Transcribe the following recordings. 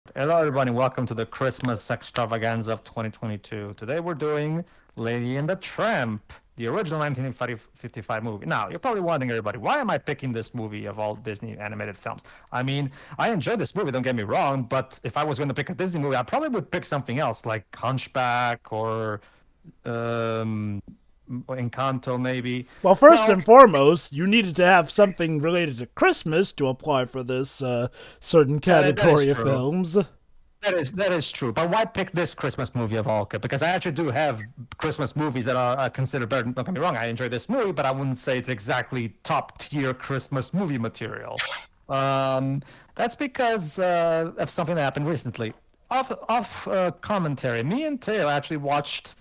Hello, everybody. Welcome to the Christmas extravaganza of 2022. Today we're doing Lady and the Tramp, the original 1955 movie. Now, you're probably wondering, everybody, why am I picking this movie of all Disney animated films? I mean, I enjoyed this movie, don't get me wrong, but if I was going to pick a Disney movie, I probably would pick something else like Hunchback or um, Encanto, maybe. Well, first Well, and foremost, you needed to have something related to Christmas to apply for this certain that is category of true. films. That is true. But why pick this Christmas movie of all? Because I actually do have Christmas movies that are considered better. Don't get me wrong, I enjoy this movie, but I wouldn't say it's exactly top tier Christmas movie material. Um, that's because of something that happened recently. Off commentary, me and Taylor actually watched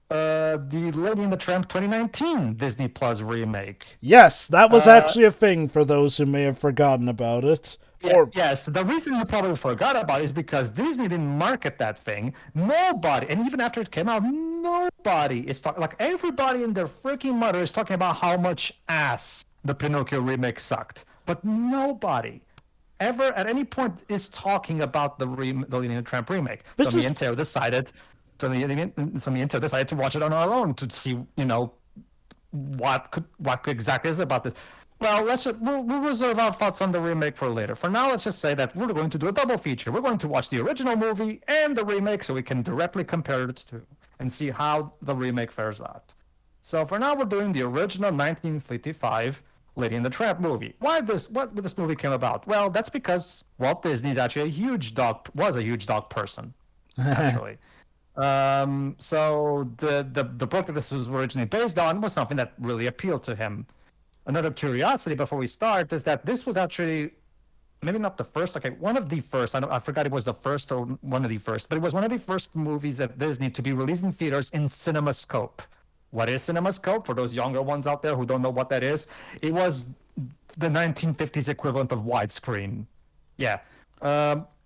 the Lady and the Tramp 2019 Disney Plus remake. Yes, that was Uh, actually a thing for those who may have forgotten about it. Yeah, Or, yes. The reason you probably forgot about it is because Disney didn't market that thing. Nobody, and even after it came out, nobody is talking. Like everybody and their freaking mother is talking about how much ass the Pinocchio remake sucked. But nobody ever at any point is talking about the Lady and the Tramp remake. So this me is and Taylor decided. So me and Taylor decided to watch it on our own to see, what exactly is it about this. Well, we'll reserve our thoughts on the remake for later. For now, let's just say that we're going to do a double feature. We're going to watch the original movie and the remake so we can directly compare it to and see how the remake fares out. So for now, we're doing the original 1955 Lady and the Tramp movie. What this movie came about? Well, that's because Walt Disney is actually was a huge dog person, actually. So the book that this was originally based on was something that really appealed to him. Another curiosity before we start is that this was actually maybe not the first, okay, one of the first. I forgot it was the first or one of the first, but it was one of the first movies at Disney to be released in theaters in CinemaScope. What is CinemaScope? For those younger ones out there who don't know what that is, it was the 1950s equivalent of widescreen. Yeah.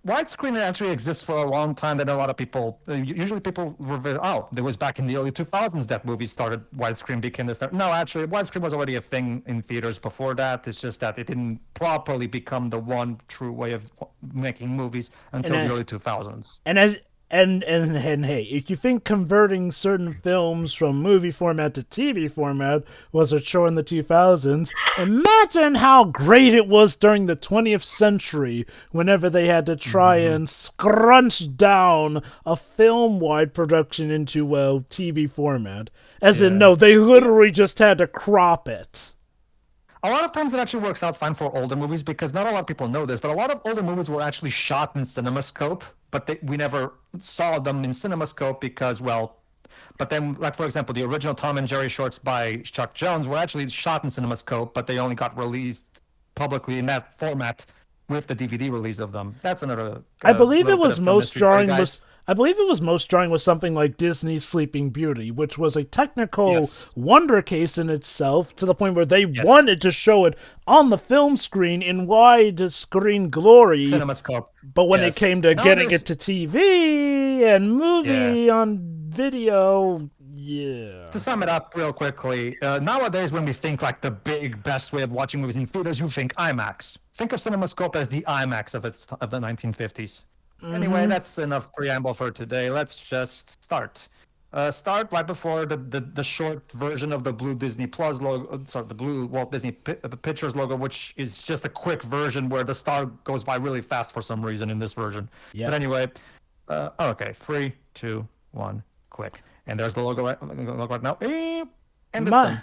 Widescreen actually exists for a long time. That a lot of people, usually people reveal, oh, it was back in the early 2000s that movies started, widescreen became this. No, actually, widescreen was already a thing in theaters before that. It's just that it didn't properly become the one true way of making movies and until the early 2000s. and as and hey, if you think converting certain films from movie format to TV format was a chore in the 2000s, imagine how great it was during the 20th century whenever they had to try Mm-hmm. and scrunch down a film-wide production into a TV format. As in, Yeah. no, they literally just had to crop it. A lot of times it actually works out fine for older movies because not a lot of people know this, but a lot of older movies were actually shot in CinemaScope, but we never saw them in CinemaScope because, well, but then, like for example, the original Tom and Jerry shorts by Chuck Jones were actually shot in CinemaScope, but they only got released publicly in that format with the DVD release of them. That's another I believe it little bit was of film most history for you jarring was guys. I believe it was most jarring with something like Disney's Sleeping Beauty, which was a technical Yes, wonder case in itself to the point where they yes, wanted to show it on the film screen in wide screen glory, CinemaScope. but when it Yes. came to getting Nowadays, it to TV and yeah. movie on video, yeah. To sum it up real quickly, nowadays when we think like the big best way of watching movies in theaters, you think IMAX. Think of CinemaScope as the IMAX of the 1950s. Anyway, Mm-hmm. that's enough preamble for today. Let's just start. Start right before the short version of the blue Disney Plus logo, sorry, the blue Walt Disney Pictures logo, which is just a quick version where the star goes by really fast for some reason in this version. But Yep. anyway, okay, 3, 2, 1, click. And there's the logo right now. Beep, and it's My done.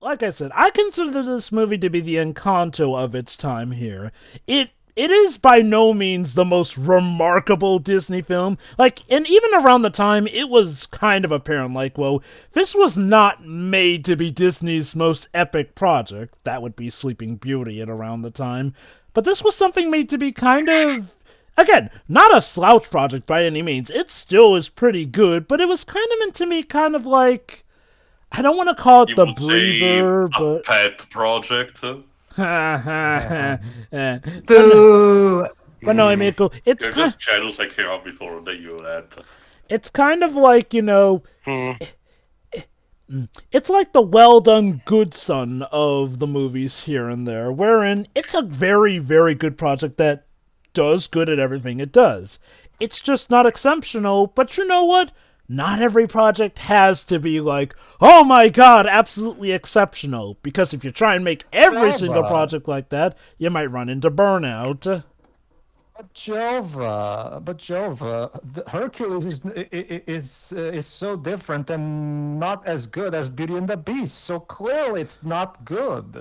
like I said, I consider this movie to be the Encanto of its time here. It is by no means the most remarkable Disney film. Like, and even around the time, it was kind of apparent, like, well, this was not made to be Disney's most epic project. That would be Sleeping Beauty at around the time. But this was something made to be kind of again, not a slouch project by any means. It still is pretty good, but it was kind of meant to be kind of like I don't want to call it You the would say breather, a but pet project. but no, I Mm, mean, it's you're kind. just jealous I came up before that you that. It's kind of like, Hmm. it's like the well done good son of the movies here and there, wherein it's a very, very good project that does good at everything it does. It's just not exceptional, but you know what? Not every project has to be like, oh my god, absolutely exceptional. Because if you try and make every single Java. project like that, you might run into burnout. But Jova, Hercules is so different and not as good as Beauty and the Beast. So clearly, it's not good.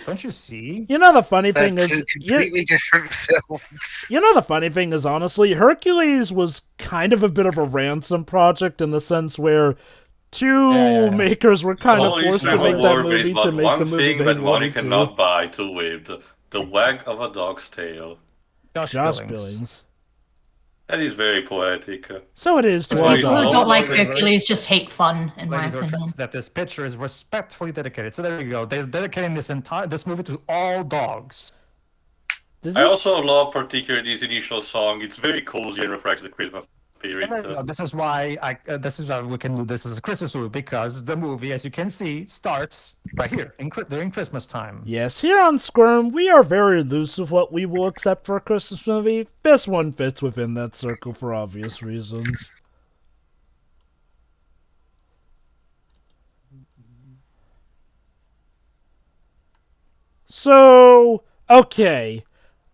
Don't you see? You know the funny They're thing two is, completely different films. you know the funny thing is, honestly, Hercules was kind of a bit of a ransom project in the sense where two Yeah. makers were kind of Holy forced to Civil make that War is movie to but make the one movie thing they that money wanted to. cannot buy to live, the wag of a dog's tail. Josh Josh Billings. Billings. That is very poetic. So it is to Well, our People People who Ladies, don't also- like ladies, Hercules just hate fun, in my Ladies or opinion. gents, that this picture is respectfully dedicated. So there you go. They're dedicating this movie to all dogs. Did I you also love particularly this initial song. It's very cozy and reflects the Christmas spirit. And there you go. This is why we can do this as a Christmas movie, because the movie, as you can see, starts right here during Christmas time. Yes, here on Squirm, we are very loose with what we will accept for a Christmas movie. This one fits within that circle for obvious reasons. So, okay.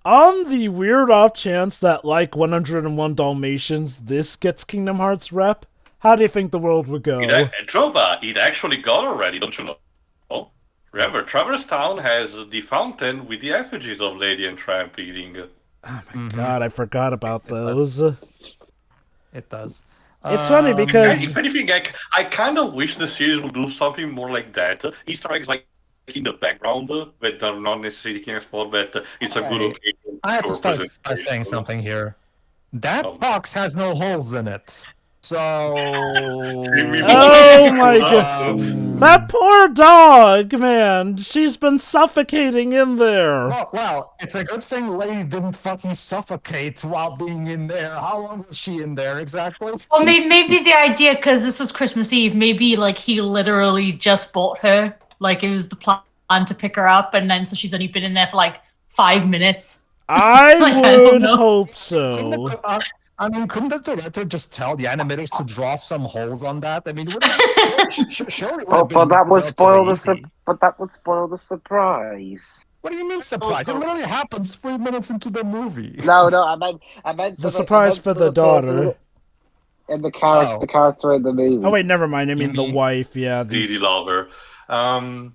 On the weird off chance that, like 101 Dalmatians, this gets Kingdom Hearts rep, how do you think the world would go? It actually got already, don't you know? Remember, Traverse Town has the fountain with the effigies of Lady and Tramp eating. God, I forgot about those. It does. It's funny because If anything, I kind of wish the series would do something more like that. Easter eggs like in the background, but are not necessarily can explode, but it's a good Okay. occasion. I have to for start by presentation. saying something here. That Oh. box has no holes in it. So. oh my god, that poor dog, man, she's been suffocating in there. Well, it's a good thing Lady didn't fucking suffocate while being in there. How long was she in there exactly? Well, maybe the idea, because this was Christmas Eve, maybe like he literally just bought her. Like it was the plan to pick her up, and then so she's only been in there for like 5 minutes. I Like, I don't would know. hope so. Couldn't the director just tell the animators to draw some holes on that? I mean, surely it would have But that been would spoil relatively the easy. surprise. What do you mean surprise? It literally happens 3 minutes into the movie. No, I meant The surprise for the daughter. And the character in the movie. Oh wait, never mind. I mean the mean- wife. Yeah, Didi these. lover.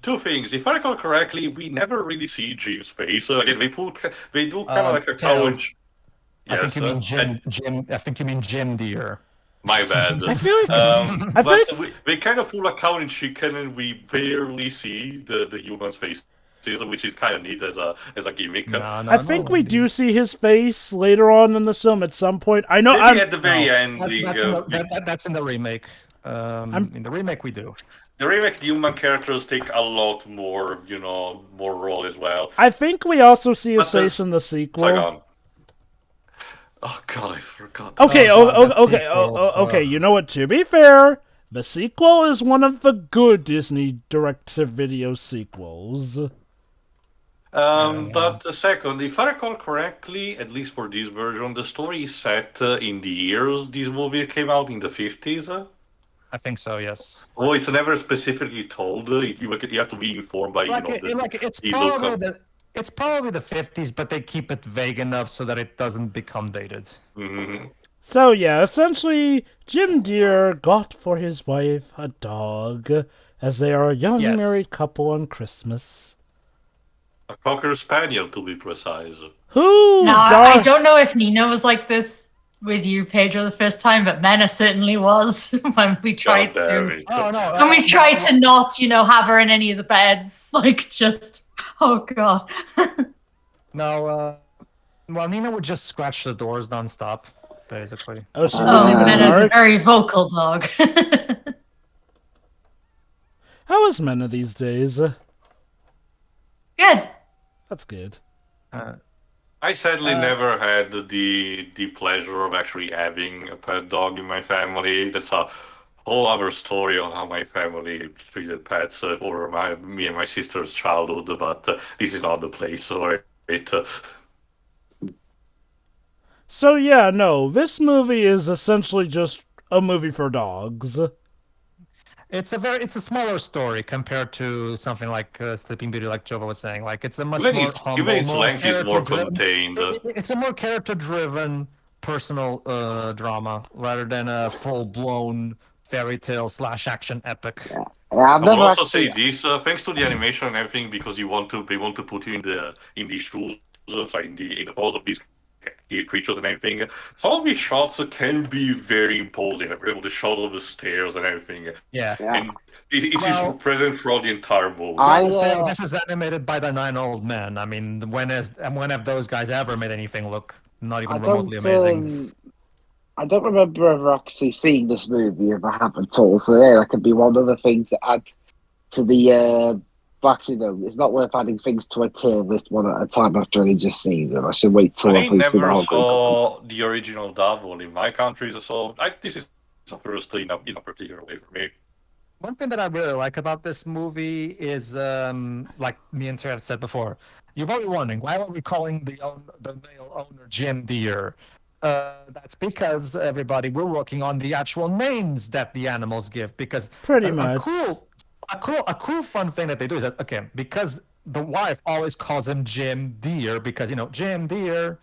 Two things. If I recall correctly, we never really see Jim's face. Again, they do kind of like a Taylor. challenge. I think you mean and- Jim. I think you mean Jim Deere. My bad. I feel like I but think- we kind of pull a cow in chicken, and we barely see the human's face, which is kind of neat as a gimmick. I think we do see his face later on in the film at some point. I know. Maybe at the very No, end. That's in the remake. In the remake, we do. The remake, the human characters take a lot more, more role as well. I think we also see his But the- face in the Sorry, sequel. go on. Oh god, I forgot. Okay, Oh, God, the okay, sequel, okay. You know what? To be fair, the sequel is one of the good Disney direct-to-video sequels. But the second, if I recall correctly, at least for this version, the story is set in the years this movie came out in the 50s. I think so. Yes. Oh, it's never specifically told. You have to be informed by It's the probably local- it's probably the 50s, but they keep it vague enough so that it doesn't become dated. Mhm. So yeah, essentially, Jim Deere got for his wife a dog, as they are a young Yes. married couple on Christmas. A Cocker Spaniel, to be precise. Who? Now, I don't know if Nina was like this with you, Pedro, the first time, but Mena certainly was when we tried God damn to. it. Oh no! When we tried to not, have her in any of the beds, like just, oh god. No. Well, Nina would just scratch the doors nonstop, basically. Oh, she Oh, didn't even Mena's a bark? very vocal dog. How is Mena these days? Good. That's good. I I sadly never had the pleasure of actually having a pet dog in my family. That's a whole other story on how my family treated pets over me and my sister's childhood, but this is not the place for it. So yeah, no, this movie is essentially just a movie for dogs. It's a smaller story compared to something like Sleeping Beauty, like Jova was saying. Like it's a much Even more its humble, even its more length is more character-driven. contained. It's a more character-driven personal drama rather than a full-blown fairy tale / action epic. Yeah, I've I will never also actually. say this, thanks to the animation and everything, because they want to put you in these shoes, sorry, in the pose of these creatures and everything. Some of these shots can be very imposing, like the shot of the stairs and everything. Yeah. Yeah, And this Well, is present throughout the entire movie. This is animated by the 9 old men. I mean, when have those guys ever made anything look not even I remotely don't. amazing? I don't remember ever actually seeing this movie if I have at all. So yeah, that could be one of the things to add to the. Actually, no, it's not worth adding things to a tier list one at a time after only just seeing them. I should wait till I I've seen the never whole group. saw the original double in my country, so this is a first in a particular way for me. One thing that I really like about this movie is, like me and Sarah have said before, you're probably wondering why are we calling the male owner Jim Deere? That's because everybody we're working on the actual names that the animals give. Because Pretty a much. cool fun thing that they do is that because the wife always calls him Jim Deere because Jim Deere.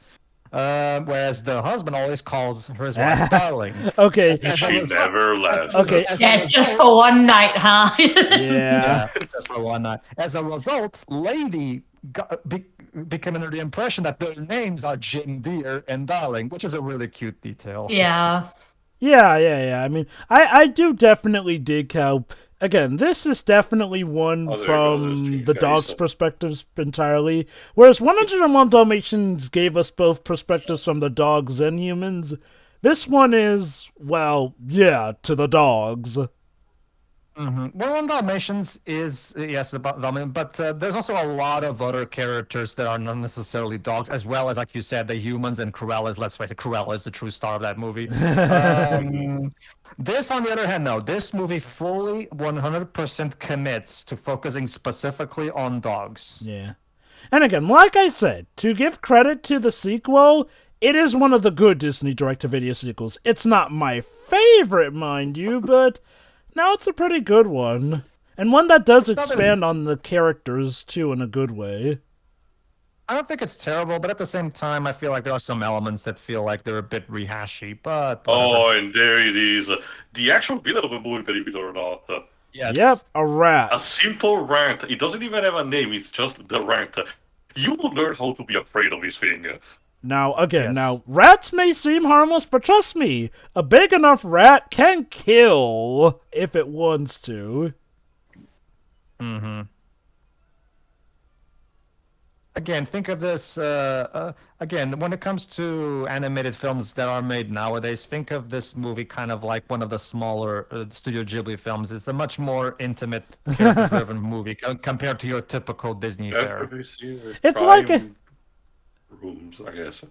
Whereas the husband always calls his wife darling. Okay. She never left. Okay. Yeah, just for one night, huh? Yeah. Just for one night. As a result, Lady became under the impression that their names are Jim Deere and Darling, which is a really cute detail. Yeah. Yeah. I mean, I do definitely dig how. Again, this is definitely one there you go, from there's the Gene dog's Carey. perspectives entirely, whereas 101 Dalmatians gave us both perspectives from the dogs and humans. This one is, well, yeah, to the dogs. Well, on Dalmatians is, yes, about Dalmatian, but there's also a lot of other characters that are not necessarily dogs, as well as, like you said, the humans and Cruella. Let's face it, Cruella is the true star of that movie. This, on the other hand, no. This movie fully 100% commits to focusing specifically on dogs. Yeah. And again, like I said, to give credit to the sequel, it is one of the good Disney direct-to-video sequels. It's not my favorite, mind you, but no, it's a pretty good one. And one that does expand on the characters, too, in a good way. I don't think it's terrible, but at the same time, I feel like there are some elements that feel like they're a bit rehashy, but whatever. Oh, and there it is. The actual villain of the movie, believe it or not. Yes. Yep, a rat. A simple rant. It doesn't even have a name, it's just the rant. You will learn how to be afraid of this thing. Now, again, Yes. rats may seem harmless, but trust me, a big enough rat can kill if it wants to. Again, think of this, again, when it comes to animated films that are made nowadays, think of this movie kind of like one of the smaller Studio Ghibli films. It's a much more intimate, character-driven movie compared to your typical Disney fare. It's like rooms, I guess.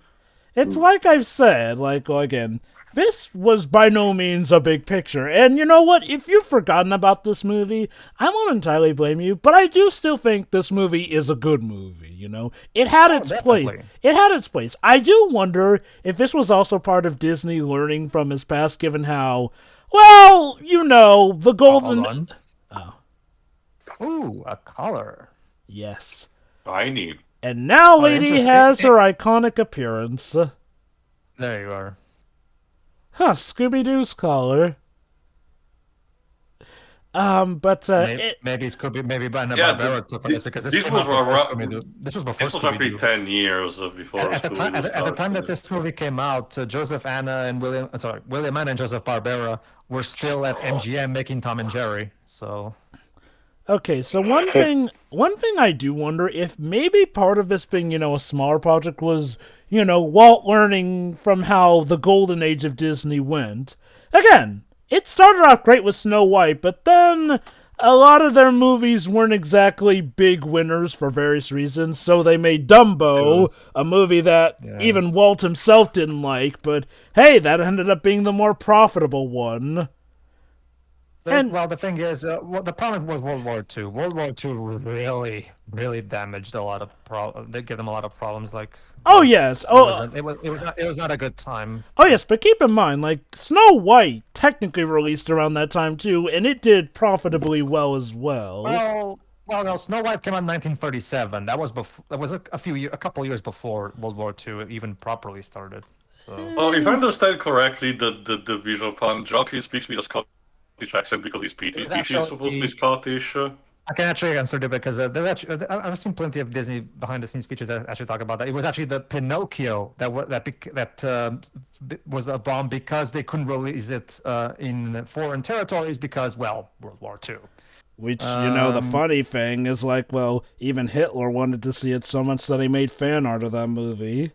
It's like I've said, again, this was by no means a big picture. And you know what? If you've forgotten about this movie, I won't entirely blame you, but I do still think this movie is a good movie, It had its place. definitely. It had its place. I do wonder if this was also part of Disney learning from his past, given how, well, the golden... Hold on. Ooh, a collar. Yes. Tiny. And now Lady interesting. has her iconic appearance. There you are. Huh, Scooby-Doo's collar. But Maybe it's could be maybe Barbara Yeah, took this because this this came was out before around- Scooby-Doo. This was before This was roughly Scooby-Doo. 10 years before At the time, Scooby-Doo at the time that started. this movie came out, Joseph Anna and William Anna and Joseph Barbera were still at MGM making Tom and Jerry. So okay, so one thing I do wonder if maybe part of this being, a smaller project was, Walt learning from how the golden age of Disney went. Again, it started off great with Snow White, but then a lot of their movies weren't exactly big winners for various reasons, so they made Dumbo, a movie that even Walt himself didn't like, but hey, that ended up being the more profitable one. And well, the thing is, the problem was World War II. World War II really, really damaged a lot of They gave them a lot of problems. Like, oh yes, it was not a good time. Oh yes, but keep in mind, like Snow White technically released around that time too, and it did profitably well as well. Well, no, Snow White came out in 1937. That was a couple years before World War II even properly started. So. Well, if I understand correctly, the visual pun, Jockey speaks with a Scottish accent because he's Peachy. Peachy is supposed to be Scottish. I can actually answer it because I've seen plenty of Disney behind-the-scenes features that actually talk about that. It was actually the Pinocchio that was a bomb because they couldn't release it in foreign territories because, well, World War II. Which, the funny thing is, like, well, even Hitler wanted to see it so much that he made fan art of that movie.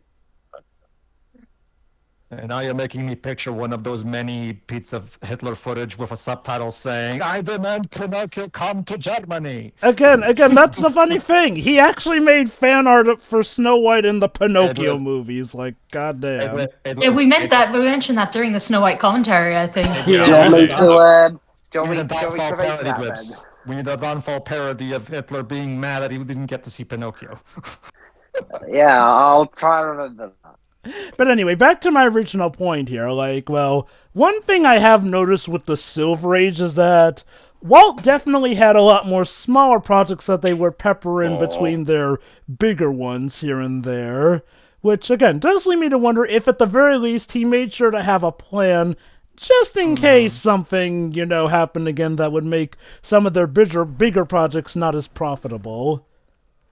And now you're making me picture one of those many bits of Hitler footage with a subtitle saying, "I demand Pinocchio come to Germany." Again, that's the funny thing. He actually made fan art for Snow White in the Pinocchio movies. Like, goddamn. We mentioned that during the Snow White commentary, I think. Do you want me to make that then? We need a downfall parody of Hitler being mad that he didn't get to see Pinocchio. Yeah, I'll try to remember that. But anyway, back to my original point here. Like, well, one thing I have noticed with the Silver Age is that Walt definitely had a lot more smaller projects that they were peppering between their bigger ones here and there. Which, again, does lead me to wonder if at the very least he made sure to have a plan just in case something, happened again that would make some of their bigger projects not as profitable.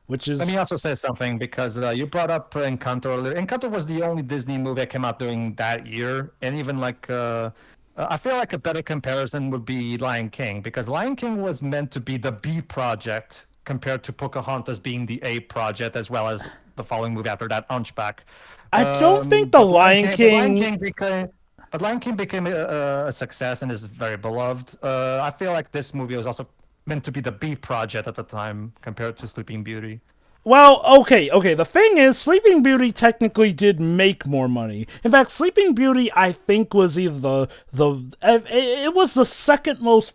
Which is... Let me also say something, because you brought up Encanto earlier. Encanto was the only Disney movie that came out during that year, and even I feel like a better comparison would be Lion King, because Lion King was meant to be the B project compared to Pocahontas being the A project, as well as the following movie after that, Hunchback. I don't think the Lion King became a success and is very beloved. I feel like this movie was also meant to be the B project at the time compared to Sleeping Beauty. Well, okay. The thing is, Sleeping Beauty technically did make more money. In fact, Sleeping Beauty, I think, was either it was the second most.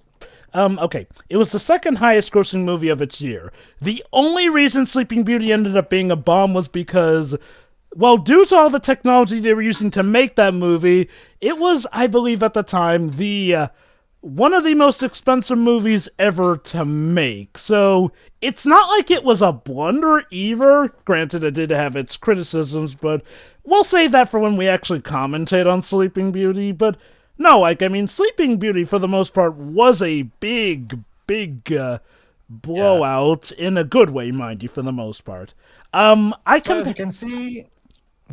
It was the second highest grossing movie of its year. The only reason Sleeping Beauty ended up being a bomb was because, well, due to all the technology they were using to make that movie, it was, I believe at the time, one of the most expensive movies ever to make. So, it's not like it was a blunder either. Granted, it did have its criticisms, but we'll save that for when we actually commentate on Sleeping Beauty. But, no, Sleeping Beauty, for the most part, was a big blowout in a good way, mind you, for the most part. As you can see...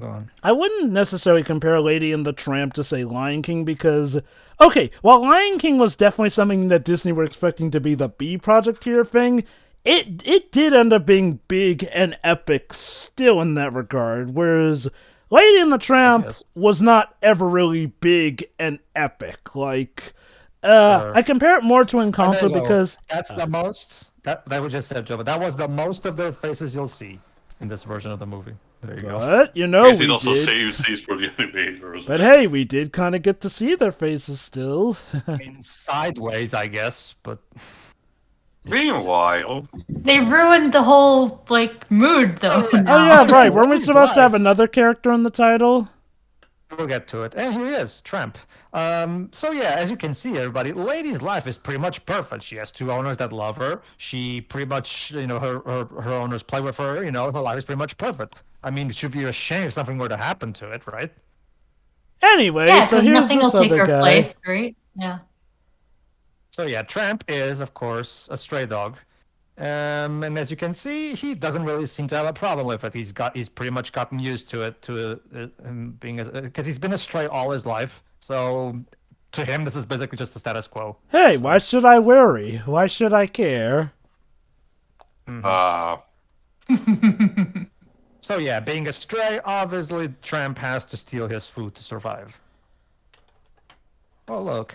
Go on. I wouldn't necessarily compare Lady and the Tramp to, say, Lion King because... Okay, while Lion King was definitely something that Disney were expecting to be the B project tier thing, it did end up being big and epic still in that regard, whereas Lady and the Tramp was not ever really big and epic. Like, I compare it more to Encanto because... That's the most... That was just said, Joe, but that was the most of their faces you'll see in this version of the movie. There you go. But, Yes, we it also did. saves these for the animated version. But hey, we did kind of get to see their faces still. I mean, sideways, I guess, but... Meanwhile... They ruined the whole, mood, though. Oh yeah, right. Weren't we supposed to have another character in the title? We'll get to it. And here he is, Tramp. So yeah, as you can see, everybody, Lady's life is pretty much perfect. She has two owners that love her. She pretty much, her owners play with her. Her life is pretty much perfect. I mean, it should be a shame if something were to happen to it, right? Anyway, Yeah, so because here's nothing will this take other her guy. place, right? Yeah. So yeah, Tramp is, of course, a stray dog. And as you can see, he doesn't really seem to have a problem with it. He's pretty much gotten used to it, being because he's been a stray all his life. So to him, this is basically just the status quo. Hey, why should I worry? Why should I care? So yeah, being a stray, obviously Tramp has to steal his food to survive. Oh look.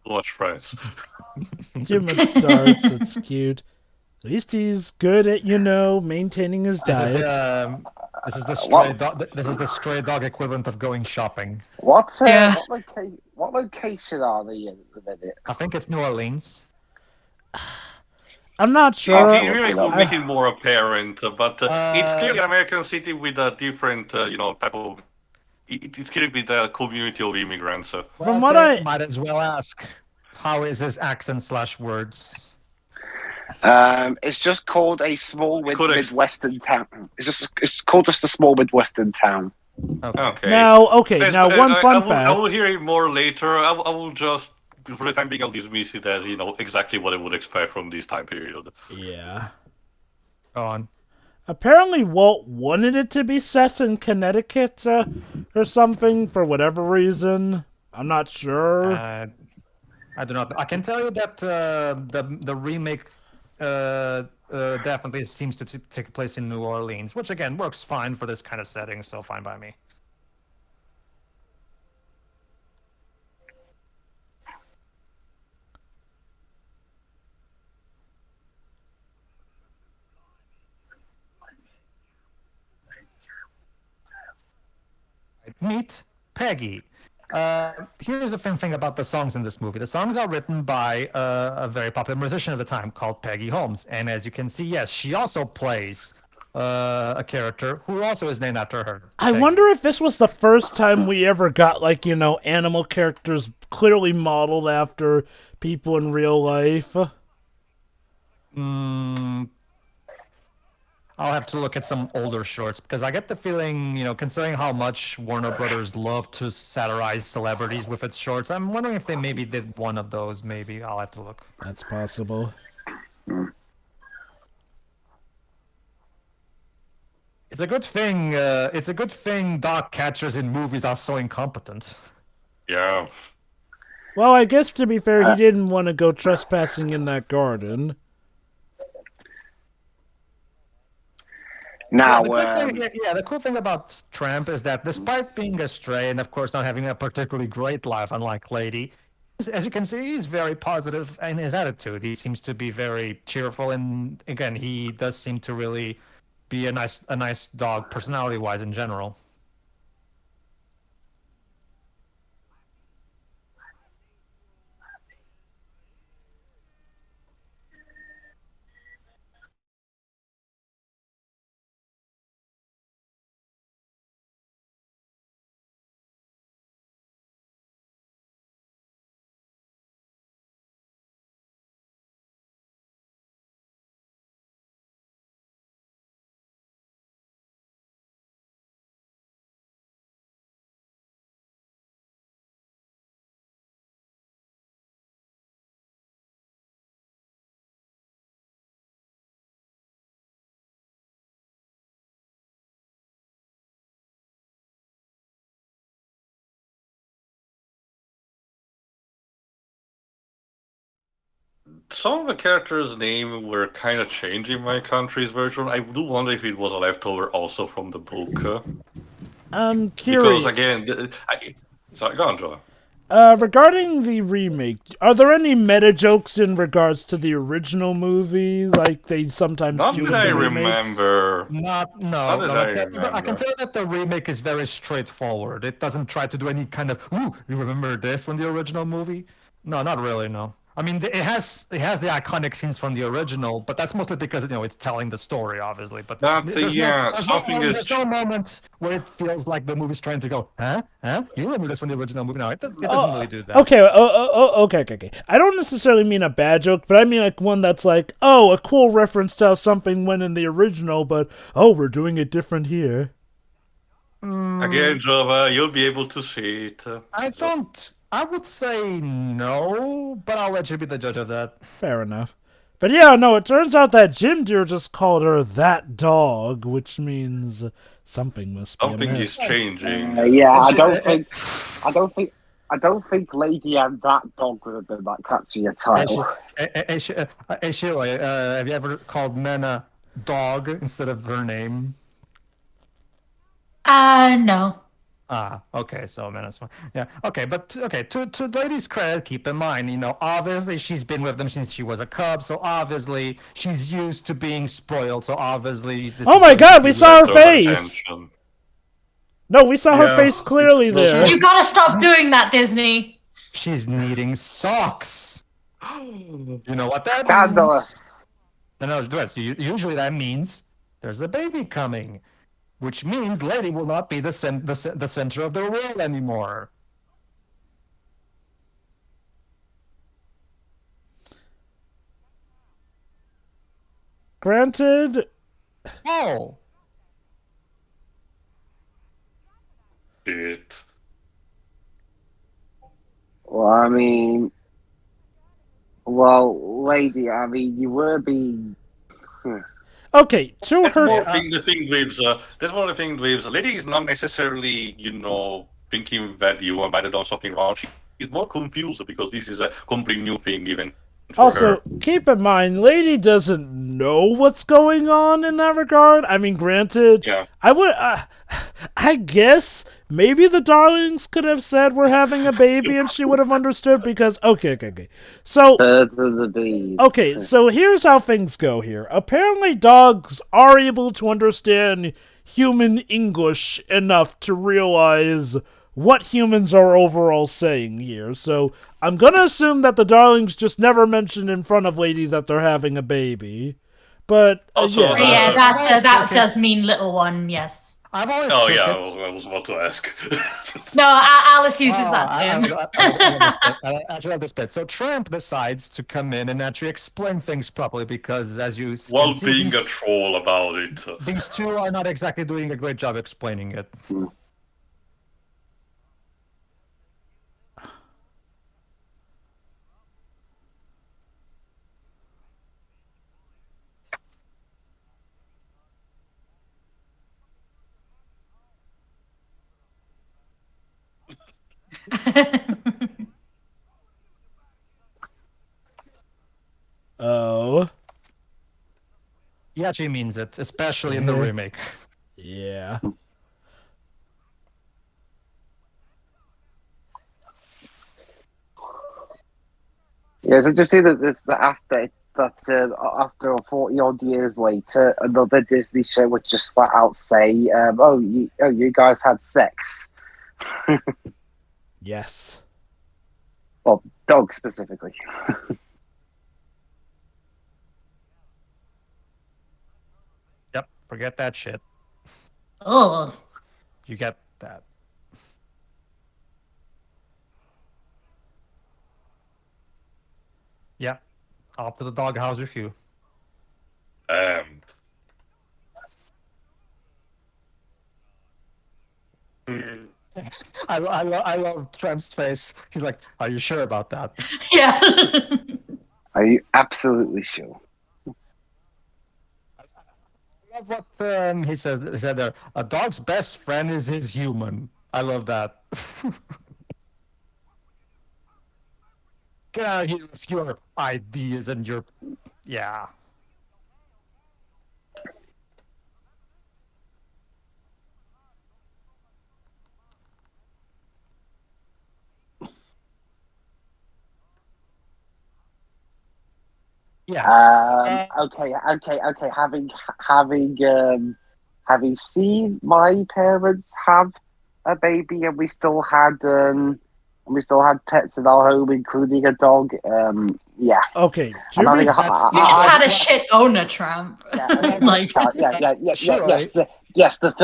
So much friends. Human starts. It's cute. At least he's good at, maintaining his This is diet. the stray dog. This is the stray dog equivalent of going shopping. Yeah. What location are they in at the minute? I think it's New Orleans. I'm not The sure. remake will make it more apparent, but it's clearly an American city with a different, type of. It's clearly the community of immigrants. From what I might as well ask, how is his accent / words? It's just called a small Could ex- Midwestern town. It's called just a small Midwestern town. Okay. now, one fun I fact. will hear it more later. I will just, for the time being, I'll dismiss it as, exactly what I would expect from this time period. Yeah. Go on. Apparently, Walt wanted it to be set in Connecticut or something for whatever reason. I'm not sure. I do not. I can tell you that the remake definitely seems to take place in New Orleans, which again works fine for this kind of setting. So fine by me. Meet Peggy. Here's the fun thing about the songs in this movie. The songs are written by a very popular musician of the time called Peggy Holmes. And as you can see, yes, she also plays a character who also is named after her. I Peggy. wonder if this was the first time we ever got, animal characters clearly modeled after people in real life. I'll have to look at some older shorts because I get the feeling, considering how much Warner Brothers love to satirize celebrities with its shorts, I'm wondering if they maybe did one of those. Maybe I'll have to look. That's possible. It's a good thing. It's a good thing dog catchers in movies are so incompetent. Yeah. Well, I guess to be fair, he didn't want to go trespassing in that garden. Now, the cool thing about Tramp is that despite being a stray and of course not having a particularly great life, unlike Lady, as you can see, he's very positive in his attitude. He seems to be very cheerful, and again, he does seem to really be a nice dog, personality-wise in general. Some of the characters' names were kind of changed in my country's version. I do wonder if it was a leftover also from the book. I'm curious. Because again, sorry, go on, Joe. Regarding the remake, are there any meta jokes in regards to the original movie, like they sometimes Not do in that I the remakes? remember. Not that I I remember. can tell you that the remake is very straightforward. It doesn't try to do any kind of, ooh, you remember this from the original movie? No, not really, no. I mean, it has the iconic scenes from the original, but that's mostly because it's telling the story, obviously. But there's no moment where it feels like the movie's trying to go, huh? You remember this from the original movie? No, it doesn't really do that. Okay, okay. I don't necessarily mean a bad joke, but I mean like one that's like, oh, a cool reference to how something went in the original, but oh, we're doing it different here. Again, Java, you'll be able to see it. I would say no, but I'll let you be the judge of that. Fair enough. But yeah, no, it turns out that Jim Deere just called her that dog, which means something must be Something amiss. is changing. I don't think Lady and that dog would have been that catchy a title. Hey, Sheila, have you ever called Mena dog instead of her name? No. Okay, so minus one. Yeah, okay, but okay, to Lady's credit, keep in mind, obviously she's been with them since she was a cub, so obviously she's used to being spoiled, so obviously this Oh is my going to god, be we saw her So face! attention. No, we saw her Yeah, face clearly it's there. You gotta stop doing that, Disney. She's needing socks. You know what that means? Scandalous. No, usually that means there's a baby coming, which means Lady will not be the center of the world anymore. Granted, Oh, shit. Well, I mean, lady, I mean, you were being. okay, to That's her. more the thing with that's one of the things with Lady is not necessarily thinking that you are better done something wrong. She's more confused because this is a complete new thing even for Also, her. keep in mind, Lady doesn't know what's going on in that regard. I mean, granted, Yeah. I guess maybe the Darlings could have said we're having a baby and she would have understood because, okay. So, Birds of the bees. okay, so here's how things go here. Apparently, dogs are able to understand human English enough to realize what humans are overall saying here. So I'm gonna assume that the Darlings just never mentioned in front of Lady that they're having a baby. But Also, yeah. Yeah, that's that okay. does mean little one, yes. I've always Oh took yeah, it. I was about to ask. No, Alice uses Oh, that I term. love this bit. I actually love this bit. So Tramp decides to come in and actually explain things properly because, as you While can see, being a troll about it. these two are not exactly doing a great job explaining it. Oh. He actually means it, especially in the remake. Yeah. Yeah, so just see that this that after 40 odd years later, another Disney show would just flat out say, you guys had sex." Yes. Well, dogs specifically. Yep, forget that shit. Ugh. You get that. Yeah, off to the doghouse with you. And I love Tramp's face. He's like, "Are you sure about that?" Yeah. Are you absolutely sure? I love what he says. He said there, a dog's best friend is his human. I love that. Get out of here with your ideas and your, yeah. Yeah. Okay. Having seen my parents have a baby, and we still had pets in our home, including a dog. Yeah. Okay. And I think You just had a shit owner, Tramp. Like, Sure. yes. The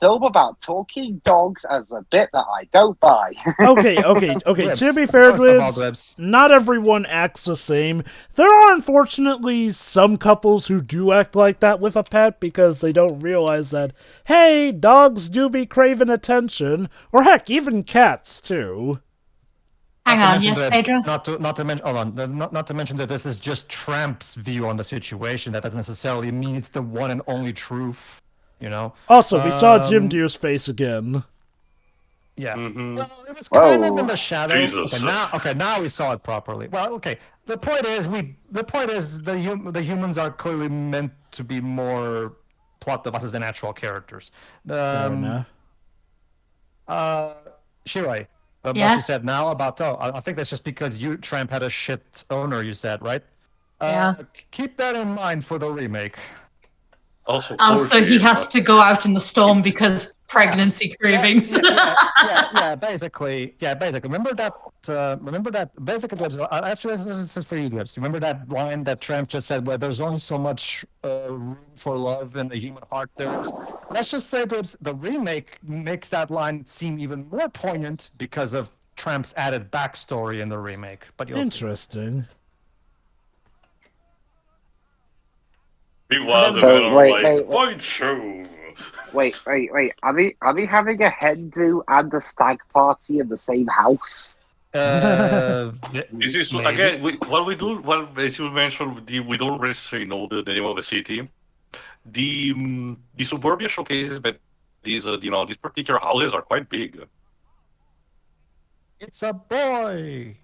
film about talking dogs as a bit that I don't buy. Okay. Glibs. To be fair, First of all, Glibs, Glibs. not everyone acts the same. There are unfortunately some couples who do act like that with a pet because they don't realize that, hey, dogs do be craving attention, or heck, even cats too. hang Not to on, mention yes, that- Pedro? Not to mention. Hold on. Not to mention that this is just Tramp's view on the situation. That doesn't necessarily mean it's the one and only truth. You know. Also, we saw Jim Deere's face again. Yeah. Mhm. Well, it was kind of Whoa. in the shadow. Jesus. Okay, now we saw it properly. Well, okay. The point is, the humans are clearly meant to be more plot devices than actual characters. Fair enough. Uh, Shirai, what Yeah. you said now about I think that's just because Tramp had a shit owner. You said right. Yeah. Keep that in mind for the remake. Also, Oh, poor so he Jim. has to go out in the storm because pregnancy cravings. Basically. Remember that? Basically, actually, this is for you, Gibbs. Remember that line that Tramp just said, "Where there's only so much room for love in the human heart." There is. Let's just say, Gibbs, the remake makes that line seem even more poignant because of Tramp's added backstory in the remake. But you'll see. Interesting. Meanwhile, the So, men are like, wait. "Point show." Wait. Are they having a hen do and a stag party in the same house? This is Maybe. again what we do. Well, as you mentioned, we don't necessarily know the name of the city. The suburbia showcases, but these particular houses are quite big. It's a boy.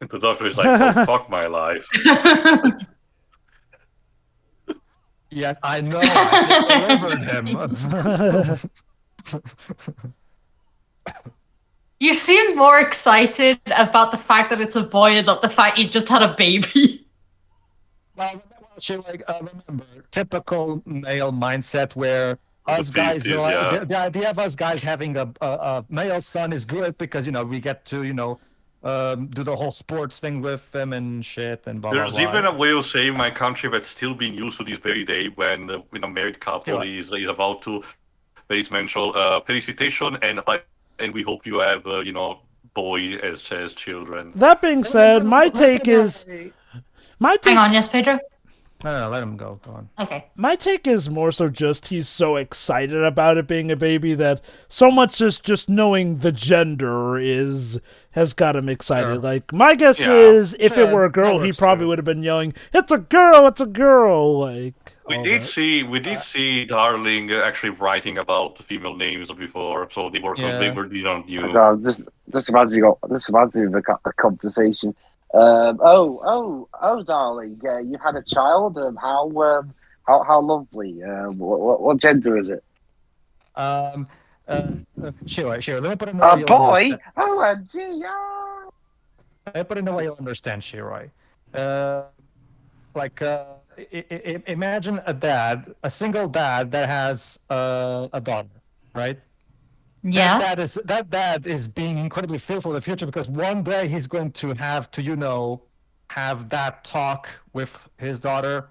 And the doctor is like, "Oh, fuck my life." Yes, I know. I just delivered him. You seem more excited about the fact that it's a boy and not the fact you just had a baby. Well, remember, typical male mindset where us guys are 50s, like, yeah. the idea of us guys having a male son is good because we get to do the whole sports thing with them and shit and blah blah There's blah. even a way of saying my country that's still being used to this very day when a married couple Sure. is about to face menstrual felicitation and we hope you have boy as children. That being said, my take is Hang on, yes, Pedro? No, let him go. Go on. Okay. my take is more so just he's so excited about it being a baby that so much as just knowing the gender has got him excited. Sure. Like my guess Yeah, is if it sure, were a girl, that he works probably too. would have been yelling, "It's a girl! It's a girl!" Like We all did that. see Darling actually writing about the female names before, so they were Yeah. on you. God, just imagine the conversation. Darling, you had a child. How lovely. What gender is it? Sure. Let me put it in the A way you'll boy. understand. OMG! Ah. Let me put it in the way you'll understand, Shiroi. Uh, imagine a single dad that has a daughter, right? Yeah. That dad is being incredibly fearful of the future because one day he's going to have to have that talk with his daughter,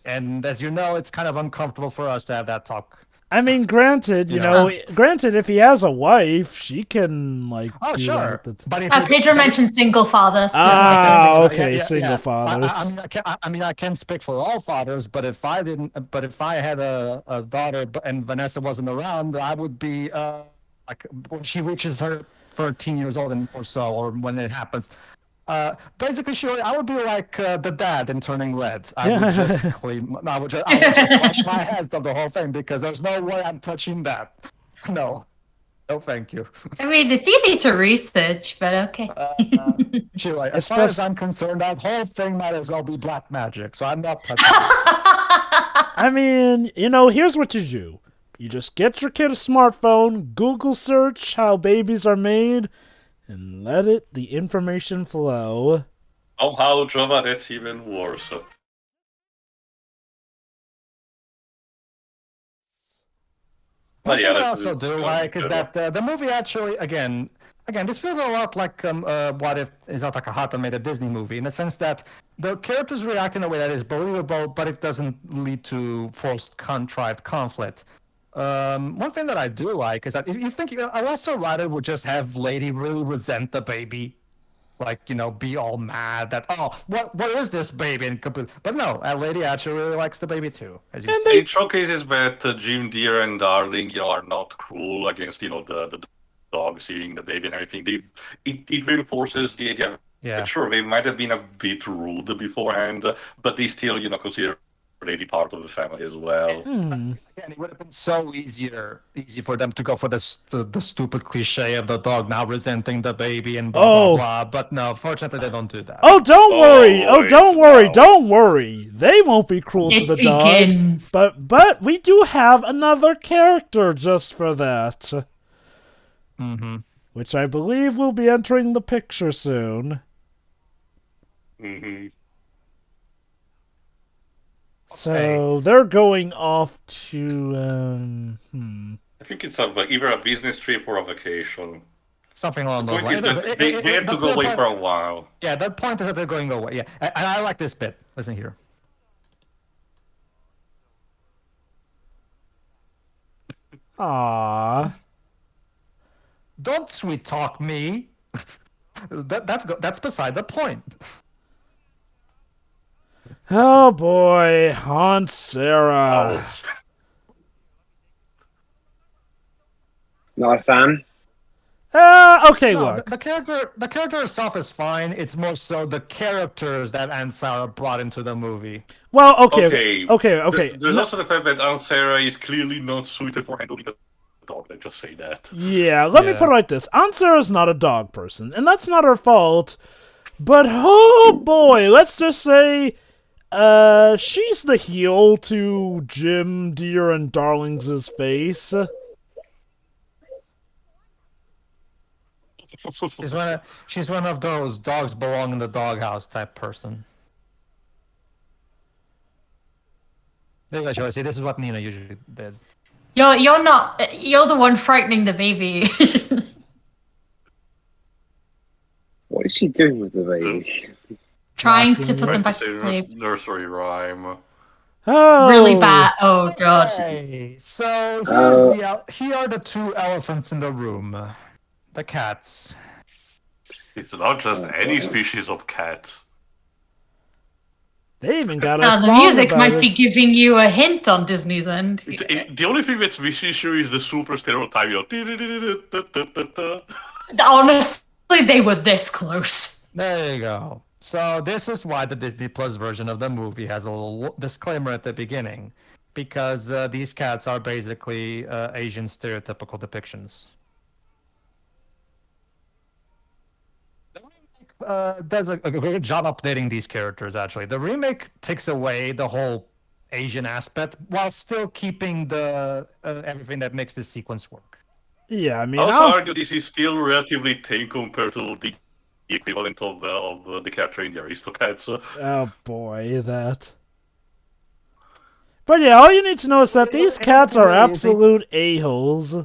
and as you know, it's kind of uncomfortable for us to have that talk. I mean, granted, granted, if he has a wife, she can Oh, do sure, that. but if Pedro mentioned single father Ah, specifically. okay, single fathers. I can't speak for all fathers, but if I didn't, but if I had a daughter and Vanessa wasn't around, I would be like when she reaches her 13 years old or so, or when it happens. Basically, I would be like the dad in Turning Red. I would just wash my hands of the whole thing because there's no way I'm touching that. No, thank you. I mean, it's easy to research, but okay. As far as I'm concerned, that whole thing might as well be black magic, so I'm not touching it. I mean, here's what you do. You just get your kid a smartphone, Google search how babies are made, and let the information flow. Somehow, Java, that's even worse. One thing I also do like is that the movie actually, again, this feels a lot like What If is not like a hot animated Disney movie in the sense that the characters react in a way that is believable, but it doesn't lead to forced, contrived conflict. One thing that I do like is that if you think a lesser writer would just have Lady really resent the baby, like be all mad that what is this baby and complete, but no, that lady actually really likes the baby too, as you say. It showcases that Jim Deere and Darling, are not cruel against the dog seeing the baby and everything. It reinforces the idea. Yeah. Sure, they might have been a bit rude beforehand, but they still, consider lady part of the family as well. Again, it would have been so easy for them to go for the stupid cliche of the dog now resenting the baby and blah blah blah. But no, fortunately, they don't do that. Oh, don't worry. Oh, wait, don't worry. no. Don't worry. They won't be cruel to It the dog. begins. But we do have another character just for that. Mm-hmm. Which I believe will be entering the picture soon. Mm-hmm. So they're going off to I think it's either a business trip or a vacation. Something along The those point lines. is that they had to go away for a while. Yeah, the point is that they're going away. Yeah, and I like this bit. Listen here. Aww. Don't sweet talk me. That's beside the point. Oh boy, Aunt Sarah. Oh. Not a fan. Okay, No, look. the character itself is fine. It's more so the characters that Aunt Sarah brought into the movie. Well, okay. There's also the fact that Aunt Sarah is clearly not suited for handling a dog. Let's just say that. Yeah, let me put it like this. Aunt Sarah's not a dog person, and that's not her fault. But oh boy, let's just say she's the heel to Jim Deere and Darlings' face. She's one of those dogs belong in the doghouse type person. There you go, Joey. See, this is what Nina usually did. You're not. You're the one frightening the baby. What is she doing with the baby? Trying to put them back to Say sleep. nursery rhyme. Oh, Really bad. Oh god. Okay, so here are the two elephants in the room. The cats. It's not just any species of cat. They even got a Now the song music about might be it. giving you a hint on Disney's end. The only thing that's missing here is the super stereotype. Honestly, they were this close. There you go. So this is why the Disney Plus version of the movie has a little disclaimer at the beginning, because these cats are basically Asian stereotypical depictions. Does a good job updating these characters, actually. The remake takes away the whole Asian aspect while still keeping the everything that makes this sequence work. Yeah, I mean, I also argue this is still relatively tame compared to the equivalent of the character in the Aristocats. oh boy, that. But yeah, all you need to know is that these cats are absolute a-holes.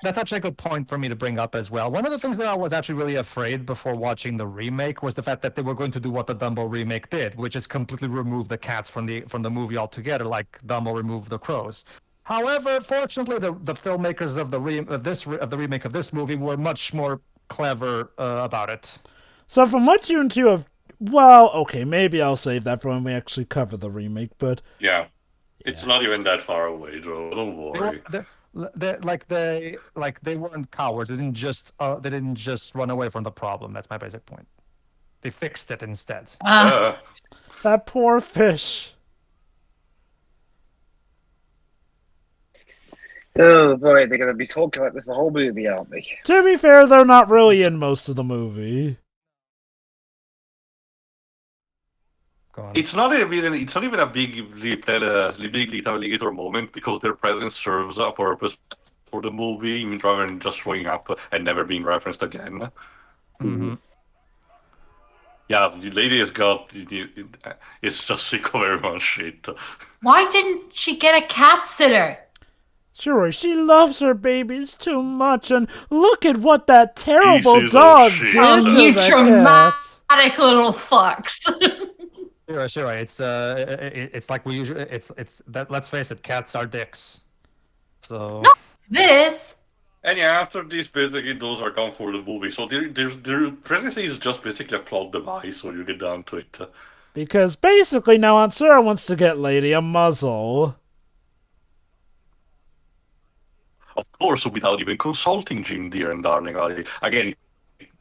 That's actually a good point for me to bring up as well. One of the things that I was actually really afraid before watching the remake was the fact that they were going to do what the Dumbo remake did, which is completely remove the cats from the movie altogether, like Dumbo removed the crows. However, fortunately, the filmmakers of the remake of this movie were much more clever about it. So from what you two have, well, okay, maybe I'll save that for when we actually cover the remake. But yeah, it's not even that far away, Joe. Don't worry. They weren't cowards. They didn't just run away from the problem. That's my basic point. They fixed it instead. that poor fish. Oh boy, they're going to be talking like this the whole movie, aren't they? To be fair, they're not really in most of the movie. It's not even a big big alligator moment because their presence serves a purpose for the movie, rather than just showing up and never being referenced again. Mm-hmm. Yeah, the lady is just sick of everyone's shit. Why didn't she get a cat sitter? Sure, she loves her babies too much, and look at what that terrible Pieces of dog shit. did Oh, to you the dramatic cat. little fucks. Sure. It's like we usually. It's that. Let's face it, cats are dicks. So. This. And yeah, after this, basically, those are gone for the movie. So their presence is just basically a plot device when you get down to it. Because basically now Aunt Sarah wants to get Lady a muzzle. Of course, without even consulting Jim Deere and Darling. Again,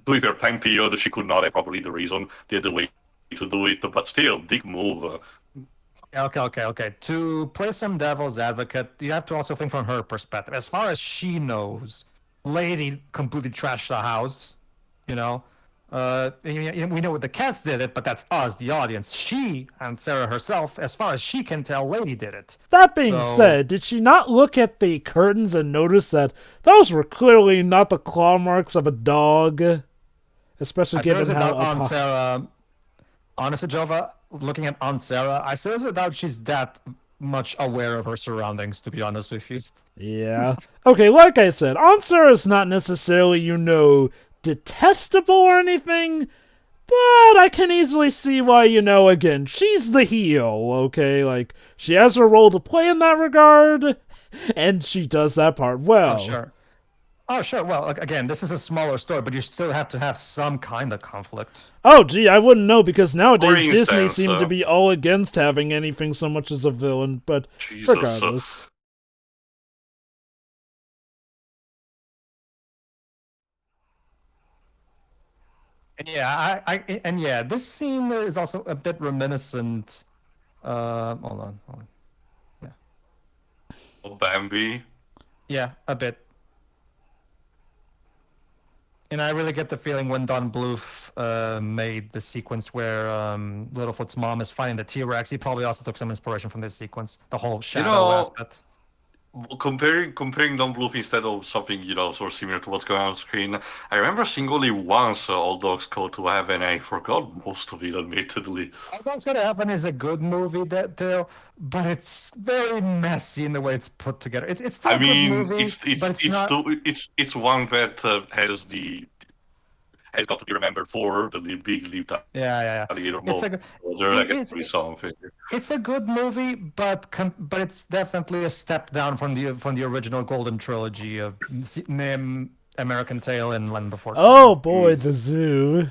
during her time period, she could not have probably the reason. They had to wait to do it, but still, big move. Okay. To play some devil's advocate, you have to also think from her perspective. As far as she knows, Lady completely trashed the house. You know, we know the cats did it, but that's us, the audience. She and Sarah herself, as far as she can tell, Lady did it. That being So- said, did she not look at the curtains and notice that those were clearly not the claw marks of a dog? Especially I given seriously how doubt Aunt Sarah. Honestly, Jova, looking at Aunt Sarah, I seriously doubt she's that much aware of her surroundings. To be honest with you. Yeah. Okay, like I said, Aunt Sarah's not necessarily, detestable or anything, but I can easily see why, again, she's the heel, okay? Like, she has her role to play in that regard, and she does that part well. Oh, sure. Well, again, this is a smaller story, but you still have to have some kind of conflict. Oh, gee, I wouldn't know, because nowadays For Disney instance, seem to be all against having anything so much as a villain, but Jesus. regardless. And yeah, this scene is also a bit reminiscent. Hold on. Bambi. Yeah, a bit. And I really get the feeling when Don Bluth made the sequence where Littlefoot's mom is fighting the T-Rex, he probably also took some inspiration from this sequence. The whole shadow aspect. Comparing Don Bluth instead of something, sort of similar to what's going on screen, I remember seeing only once All Dogs Go to Heaven. I forgot most of it, admittedly. All That's Gonna Happen is a good movie, but it's very messy in the way it's put together. It's still a good movie, but it's one that has got to be remembered for the big leap Yeah. alligator It's mode. Something. It's a good movie, but it's definitely a step down from the original Golden Trilogy of American Tail and Land Before Time. Oh boy, the zoo.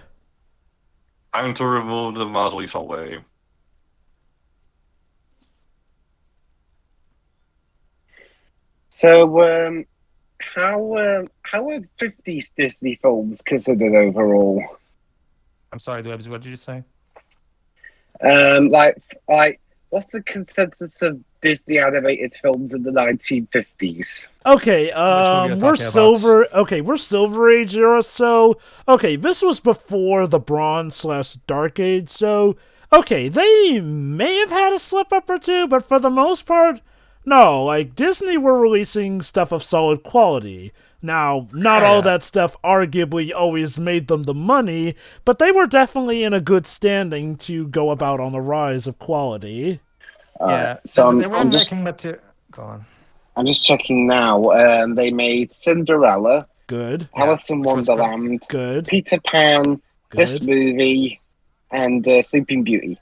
Time to remove the muzzles away. So, how are 50s Disney films considered overall? I'm sorry, Dwebs, what did you say? Like, what's the consensus of Disney animated films in the 1950s? Okay, we're silver. about? Okay, we're Silver Age era. So, okay, this was before the Bronze/Dark Age. So, okay, they may have had a slip up or two, but for the most part, no. Like Disney were releasing stuff of solid quality. Now, not all that stuff arguably always made them the money, but they were definitely in a good standing to go about on the rise of quality. So they weren't I'm just making material. Go on. I'm just checking now. They made Cinderella, Good. Alice in which was Wonderland, Good. Peter Pan, this Good. movie, and Sleeping Beauty.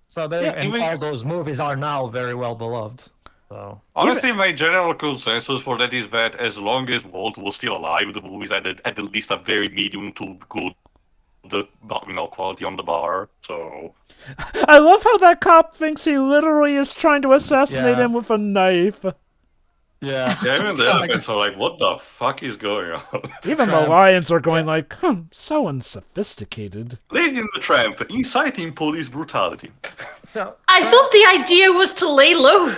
So all those movies are now very well beloved. So Honestly, my general consensus for that is that as long as Walt was still alive, the movies had at least a very medium to good quality on the bar. So I love how that cop thinks he literally is trying to assassinate him with a knife. yeah, even the elephants are like, what the fuck is going on? Even the lions are going like, so unsophisticated. Lady and the Tramp, inciting police brutality. So I thought the idea was to lay low.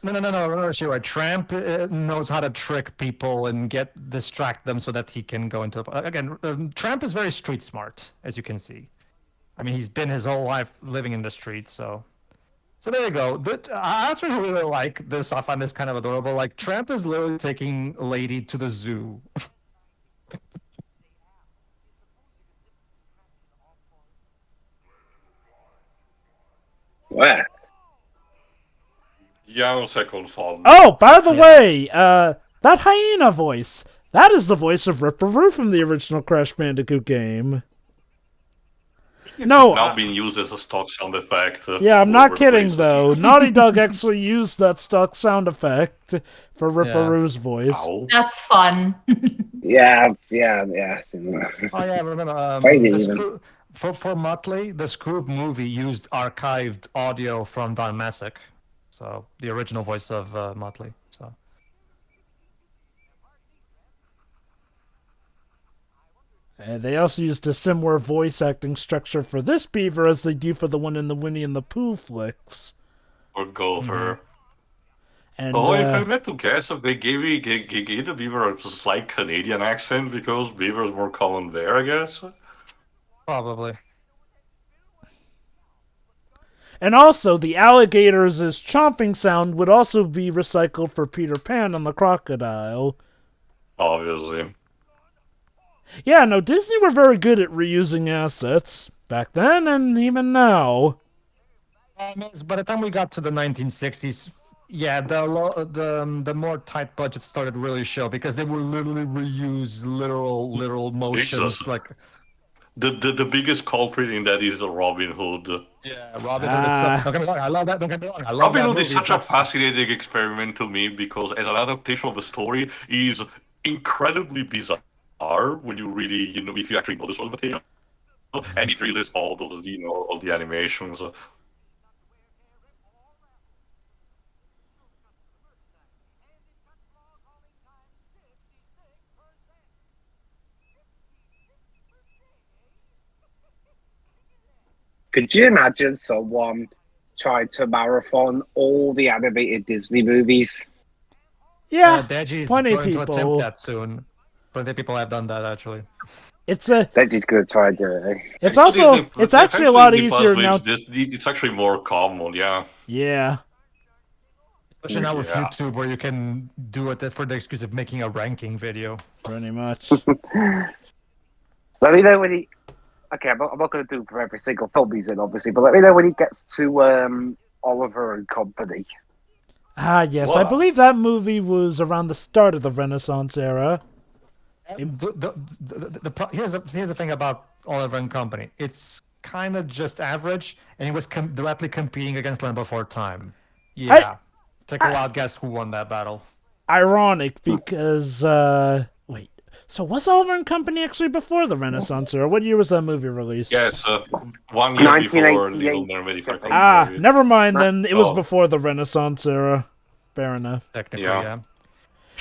No, sure. Tramp knows how to trick people and distract them so that he can go into. Again, Tramp is very street smart, as you can see. I mean, he's been his whole life living in the streets, so there you go. But I actually really like this. I find this kind of adorable. Like Tramp is literally taking Lady to the zoo. Where? Young second fun. Oh, by the way, that hyena voice, that is the voice of Ripperoo from the original Crash Bandicoot game. It's No, now being used as a stock sound effect. Yeah, I'm not kidding, places. though. Naughty Dog actually used that stock sound effect for Ripperoo's voice. Ow. That's fun. Yeah. Oh yeah, remember for Motley, the Scroob movie used archived audio from Don Messick, so the original voice of Motley. So And they also used a similar voice acting structure for this beaver as they do for the one in the Winnie and the Pooh flicks. Or Gopher. And Oh, if I had to guess, if they gave the beaver a slight Canadian accent because beaver is more common there, I guess. Probably. And also, the alligator's chomping sound would also be recycled for Peter Pan and the crocodile. Obviously. Yeah, no, Disney were very good at reusing assets back then and even now. By the time we got to the 1960s, yeah, the more tight budgets started to really show because they would literally reuse literal motions Jesus. like. The biggest culprit in that is Robin Hood. Yeah, Robin Hood is. Don't get me wrong, I love that. Don't get me wrong, I love Robin that Hood is movie, such a fascinating experiment to me because as an adaptation of the story is incredibly bizarre when you really, if you actually know the source material. And it really is all those, all the animations. Could you imagine someone trying to marathon all the animated Disney movies? Yeah, Deji's plenty going to people. attempt that soon. Plenty of people have done that actually. It's a. They did good try to do it. It's also. It's actually a lot easier now. It's actually more common, yeah. Yeah. Especially now with Yeah. YouTube, where you can do it for the excuse of making a ranking video. Pretty much. Let me know when he. Okay, I'm not going to do for every single film he's in, obviously, but let me know when he gets to Oliver and Company. Ah, yes. I Wow. believe that movie was around the start of the Renaissance era. Here's the thing about Oliver and Company. It's kind of just average, and he was directly competing against Land Before Time. Yeah. Take a wild guess who won that battle. Ironic because, wait. So was Oliver and Company actually before the Renaissance era? What year was that movie released? Yes, 1 year before 1988. Little Mermaid. If I can Ah, believe it. never mind then. It was Oh. before the Renaissance era. Fair enough. Technically, Yeah. yeah.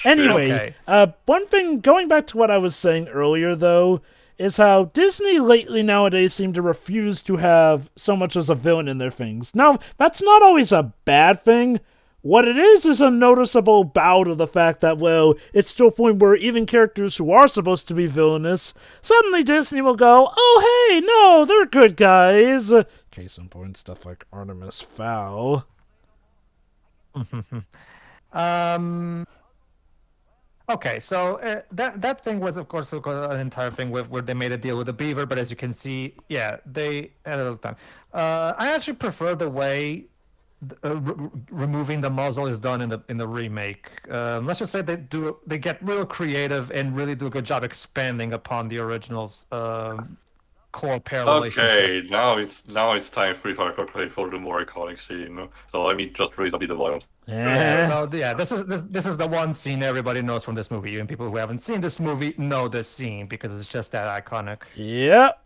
Anyway, Okay. one thing, going back to what I was saying earlier, though, is how Disney lately nowadays seem to refuse to have so much as a villain in their things. Now, that's not always a bad thing. What it is a noticeable bow to the fact that, well, it's to a point where even characters who are supposed to be villainous, suddenly Disney will go, oh, hey, no, they're good guys. Case in point, stuff like Artemis Fowl. Okay, so that thing was, of course, an entire thing where they made a deal with the beaver, but as you can see, yeah, they had a little time. I actually prefer the way removing the muzzle is done in the remake. Let's just say they get real creative and really do a good job expanding upon the original's core pair relationship. Okay, now it's time for the more iconic scene. So let me just raise a bit the volume. Yeah. So yeah, this is the one scene everybody knows from this movie. Even people who haven't seen this movie know this scene because it's just that iconic. Yep.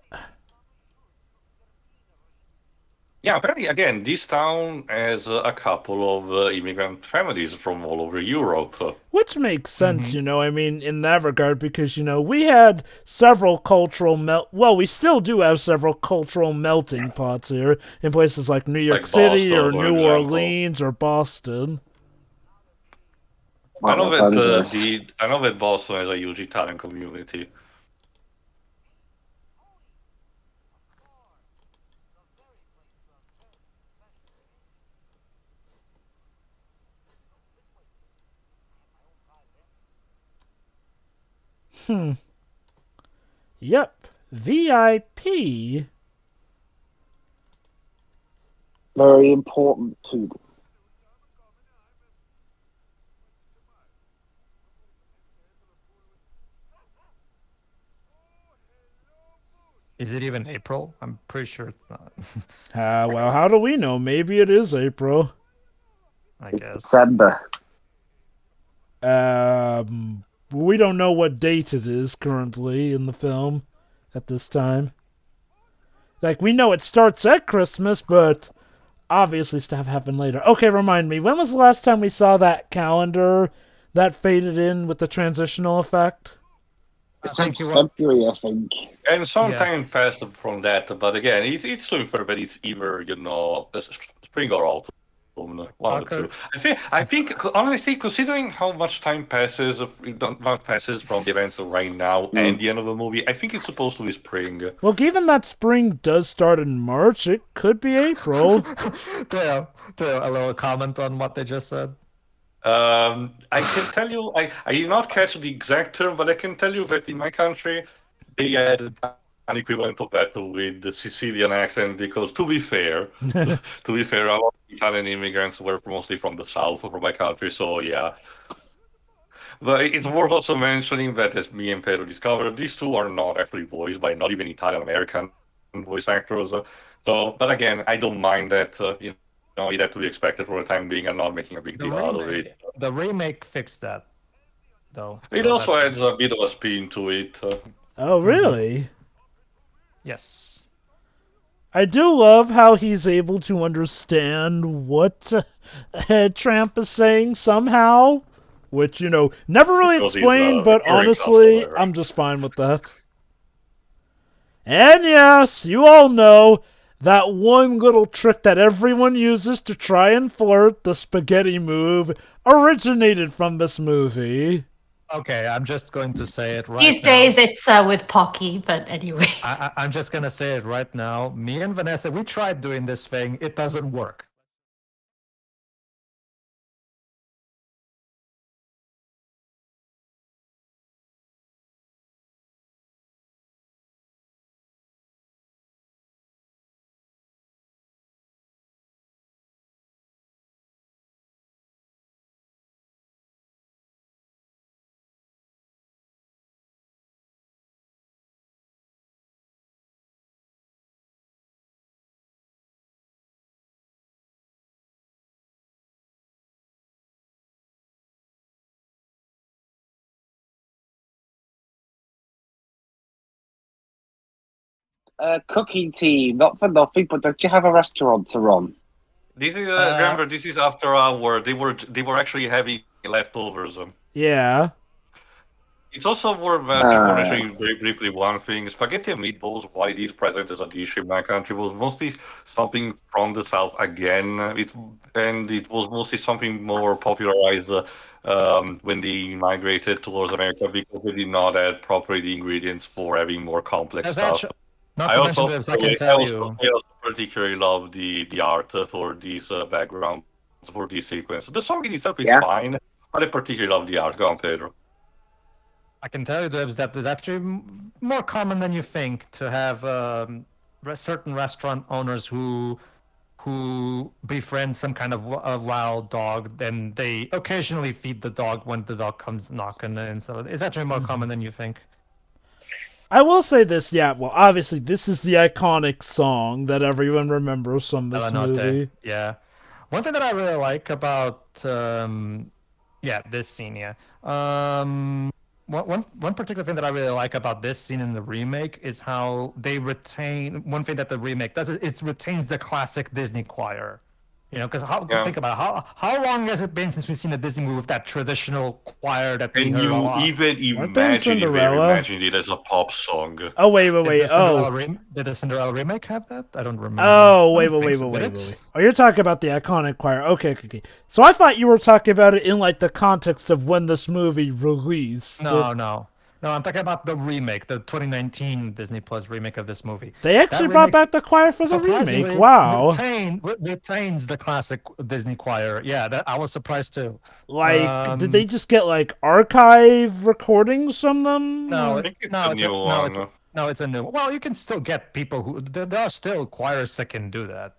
Yeah, apparently, again, this town has a couple of immigrant families from all over Europe. Which makes sense, I mean, in that regard, because, we had several cultural we still do have several cultural melting pots here in places like New York Like City Boston, or for New example. Orleans or Boston. I know Los that Angeles. I know that Boston has a huge Italian community. Yep. VIP. Very important to them. Is it even April? I'm pretty sure it's not. Well, how do we know? Maybe it is April. I It's guess. December. We don't know what date it is currently in the film at this time. Like, we know it starts at Christmas, but obviously stuff happened later. Okay, remind me, when was the last time we saw that calendar that faded in with the transitional effect? It's think you February, I think. And some time passed from that, but again, it's to infer that it's either spring or autumn, one of the two. I think, honestly, considering how much time passes, from the events of right now and the end of the movie, I think it's supposed to be spring. Well, given that spring does start in March, it could be April. Do a little comment on what they just said. I can tell you, I did not catch the exact term, but I can tell you that in my country, they had an equivalent of that with the Sicilian accent, because to be fair, a lot of Italian immigrants were mostly from the south of my country, so yeah. But it's worth also mentioning that, as me and Pedro discovered, these two are not actually voiced by not even Italian American voice actors. So, but again, I don't mind that. It had to be expected for the time being. I'm not making a big deal out of it. The remake fixed that, though. It so also that's adds a bit of a spin to it. Oh, really? Yes. I do love how he's able to understand what Tramp is saying somehow, which, never really Because he's, explained, but very honestly, customer. I'm just fine with that. And yes, you all know that one little trick that everyone uses to try and flirt, the spaghetti move, originated from this movie. Okay, I'm just going to say it right These now. days it's with Pocky, but anyway. I'm just going to say it right now. Me and Vanessa, we tried doing this thing. It doesn't work. Cooking team, not for nothing, but don't you have a restaurant to run? This is remember, this is after our they were actually having leftovers. Yeah. It's also worth mentioning very briefly one thing. Spaghetti and meatballs, why it is present as a dish in my country, was mostly something from the south again. It was mostly something more popularized when they migrated towards America, because they did not add properly the ingredients for having more complex stuff. Not to mention this, I can tell you. I also particularly love the art for these backgrounds, for this sequence. The song in itself is fine, but I particularly love the art. Go on, Pedro. I can tell you, Debs, that it's actually more common than you think to have certain restaurant owners who befriend some kind of a wild dog. Then they occasionally feed the dog when the dog comes knocking in. So it's actually more common than you think. I will say this, well, obviously, this is the iconic song that everyone remembers from this movie. Yeah. One thing that I really like about, this scene, One particular thing that I really like about this scene in the remake is how they retain one thing that the remake does. It retains the classic Disney choir. Because think about it, how long has it been since we've seen a Disney movie with that traditional choir that we heard a lot? And you even imagine it as a pop song. Oh, wait. Did the Cinderella remake have that? I don't remember. Oh, wait. Oh, you're talking about the iconic choir. Okay. So I thought you were talking about it in, the context of when this movie released. No, I'm talking about the remake, the 2019 Disney Plus remake of this movie. They actually brought back the choir for the remake. Wow. Retains the classic Disney choir. Yeah, I was surprised too. Did they just get archive recordings from them? No, I think it's a new one. No, it's a new one. Well, you can still get people who there are still choirs that can do that.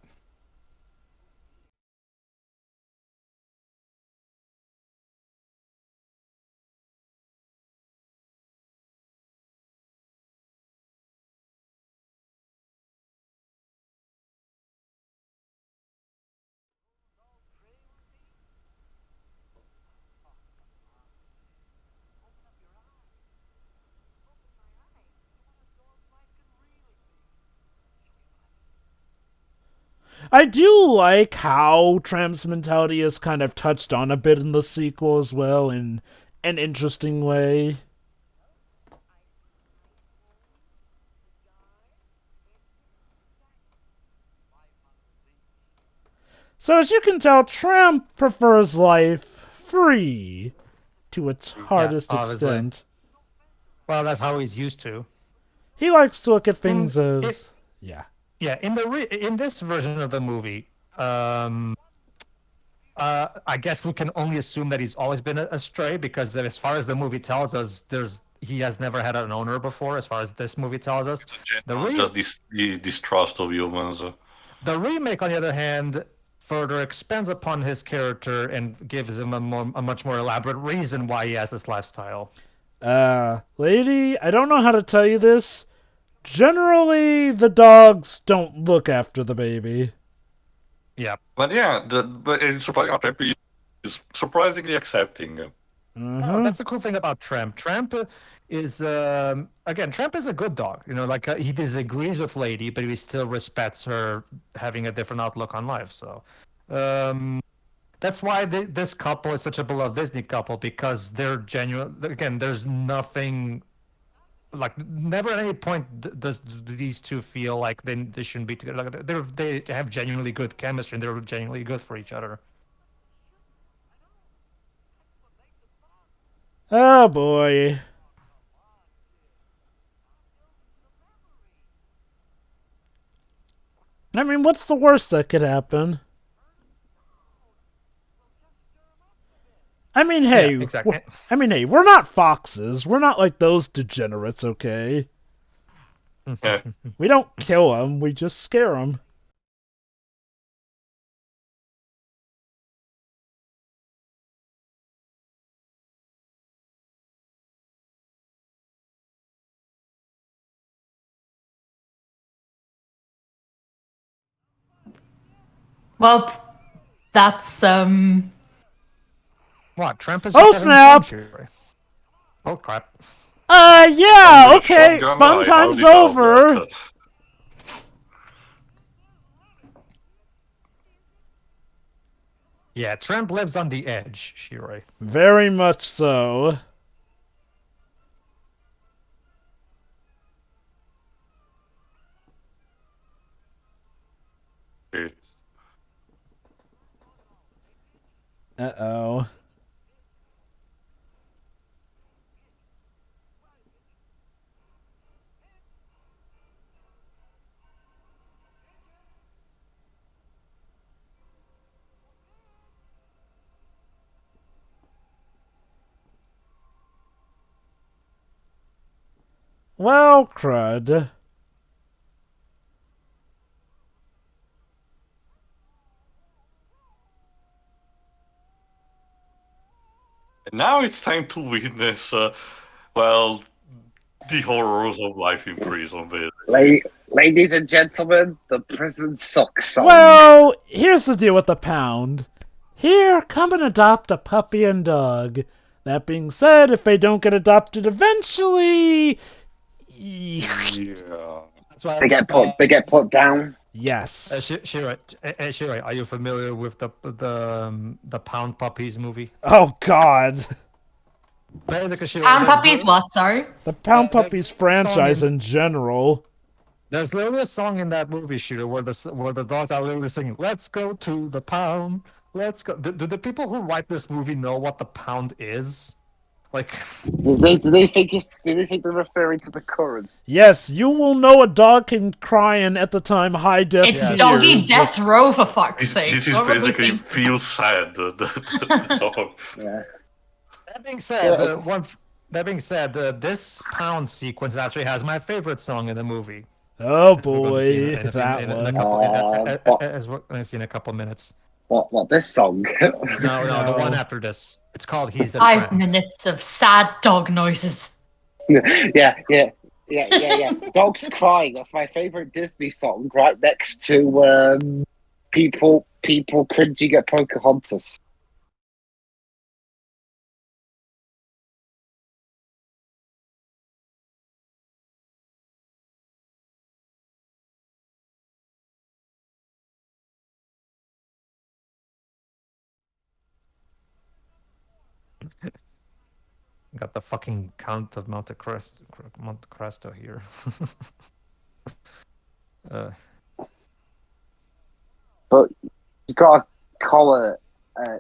I do like how Tramp's mentality is kind of touched on a bit in the sequel as well, in an interesting way. So as you can tell, Tramp prefers life free to its hardest obviously. extent. Well, that's how he's used to. He likes to look at things In- as... Yeah. Yeah, in this version of the movie, I guess we can only assume that he's always been a stray because as far as the movie tells us, he has never had an owner before. As far as this movie tells us, Just this distrust of humans. The remake, on the other hand, further expands upon his character and gives him a much more elaborate reason why he has this lifestyle. Lady, I don't know how to tell you this. Generally, the dogs don't look after the baby. Yeah. But yeah, but it's surprisingly, is surprisingly accepting. Oh, that's the cool thing about Tramp. Tramp is again, Tramp is a good dog. You know, like he disagrees with Lady, but he still respects her having a different outlook on life. So that's why this couple is such a beloved Disney couple because they're genuine. Again, there's nothing like never at any point does these two feel like they shouldn't be together. Like they have genuinely good chemistry and they're genuinely good for each other. Oh boy. I mean, what's the worst that could happen? I mean, hey, Yeah, exactly. hey, we're not foxes. We're not like those degenerates, okay? Yeah. We don't kill them, we just scare them. Well, that's What? Tramp is Oh, just having snap! fun, Shuri. Oh crap. Yeah, With a okay, shotgun, fun I time's hardly doubt over. that. Yeah, Tramp lives on the edge, Shuri. Very much so. Uh-oh. Well, crud. And now it's time to witness, well, the horrors of life in prison, basically. Ladies and gentlemen, the prison sucks song. Well, here's the deal with the pound. Here, come and adopt a puppy and dog. That being said, if they don't get adopted eventually... Yeah. That's why They get put down. Yes. Shuri, are you familiar with the Pound Puppies movie? Oh, God. Basically, Shuri, Pound there's Puppies, li- what? Sorry? The Pound there's Puppies a song franchise in general. There's literally a song in that movie, Shooter, where the dogs are literally singing, "Let's go to the pound. Let's go." Do the people who write this movie know what the pound is? Like, Do they think they're referring to the current? Yes, you will know a dog can cry in at the time high def It's tears. Doggy Death Row, for fuck's This, sake. this is What would they basically think? feel sad. The song. Yeah. that being said, Yeah. this pound sequence actually has my favorite song in the movie. Oh As we're gonna see boy, that in a one. couple, as we're going to see in a couple minutes. What this song? No, the one No. after this. It's called "He's a 5 Tramp." minutes of sad dog noises. yeah. Dogs crying. That's my favorite Disney song. Right next to people cringing at Pocahontas. Got the fucking Count of Monte Cristo here. But got a collar. Well,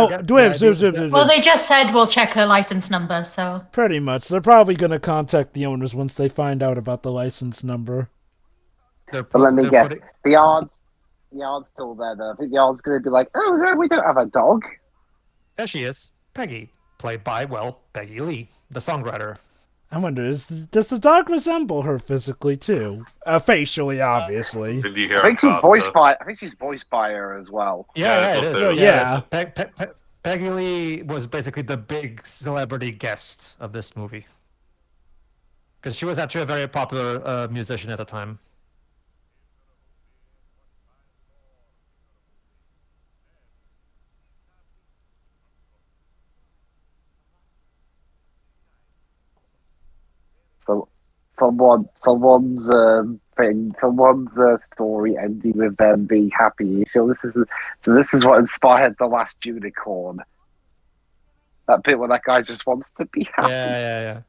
the wait, idea is that- Well, they just said we'll check her license number, so. pretty much. They're probably going to contact the owners once they find out about the license number. But let me they're guess, putting- the odds still there. Though I think the odds going to be like, oh no, we don't have a dog. There she is, Peggy, played by Peggy Lee, the songwriter. I wonder, does the dog resemble her physically too? Facially, obviously. With the I think she's haircut, voiced by her as well. Yeah, it that's is. what Yeah. So Peggy Lee was basically the big celebrity guest of this movie. Because she was actually a very popular musician at the time. So someone's story ending with them being happy. You feel this is what inspired The Last Unicorn. That bit where that guy just wants to be happy. Yeah.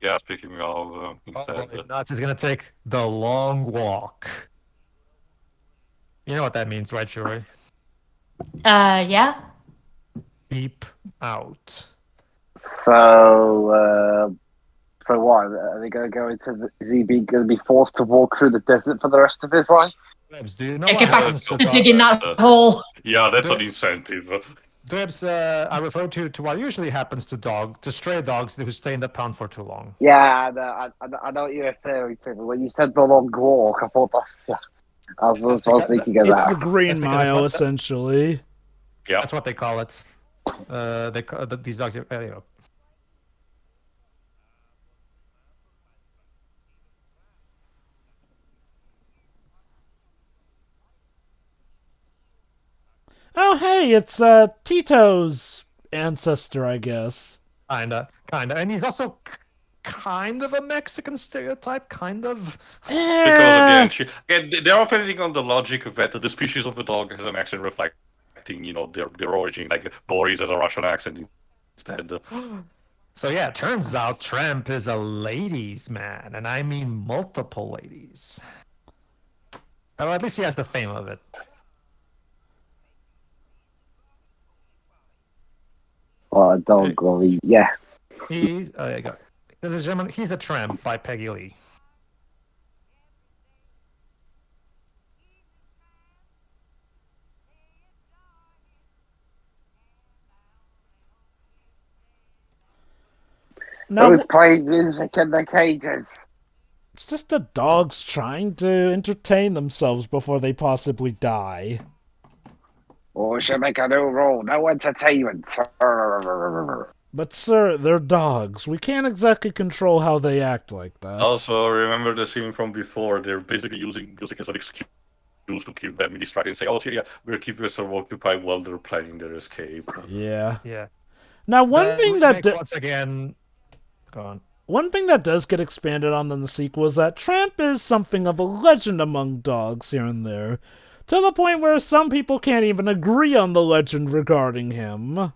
Yeah, speaking of instead. Nazi's gonna take the long walk. You know what that means, right, Shuri? Yeah. Deep out. So what? Are they going to go into? Is he going to be forced to walk through the desert for the rest of his life? Drebs, do you know Yeah, what get back happens to to digging dogs? that hole. Yeah, that's an incentive. Drebs, I refer to what usually happens to stray dogs who stay in the pound for too long. Yeah, I know what you're referring to. But when you said the long walk, I thought that's. I was thinking of It's that. the Green That's because Mile, what- essentially. Yeah. That's what they call it. These dogs. Anyway. Oh, hey, it's Tito's ancestor, I guess. Kinda, and he's also kind of a Mexican stereotype, kind of. Because again, they're operating on the logic of that the species of the dog has an accent reflecting, their origin. Like Boris has a Russian accent instead. So yeah, it turns out Tramp is a ladies' man, and I mean multiple ladies. Or at least he has the fame of it. Or a dog, or yeah. He's there you go. Ladies and gentlemen, he's a Tramp by Peggy Lee. Now, Who's playing music in the cages? it's just the dogs trying to entertain themselves before they possibly die. Or we should make a new rule: no entertainment. But sir, they're dogs. We can't exactly control how they act like that. Also, remember the scene from before. They're basically using music as an excuse to keep them distracted and say, "Oh, yeah, we're keeping us occupied while they're planning their escape." Yeah. Yeah. Now, one Then thing we that make once again. Go on. one thing that does get expanded on in the sequel is that Tramp is something of a legend among dogs here and there, to the point where some people can't even agree on the legend regarding him.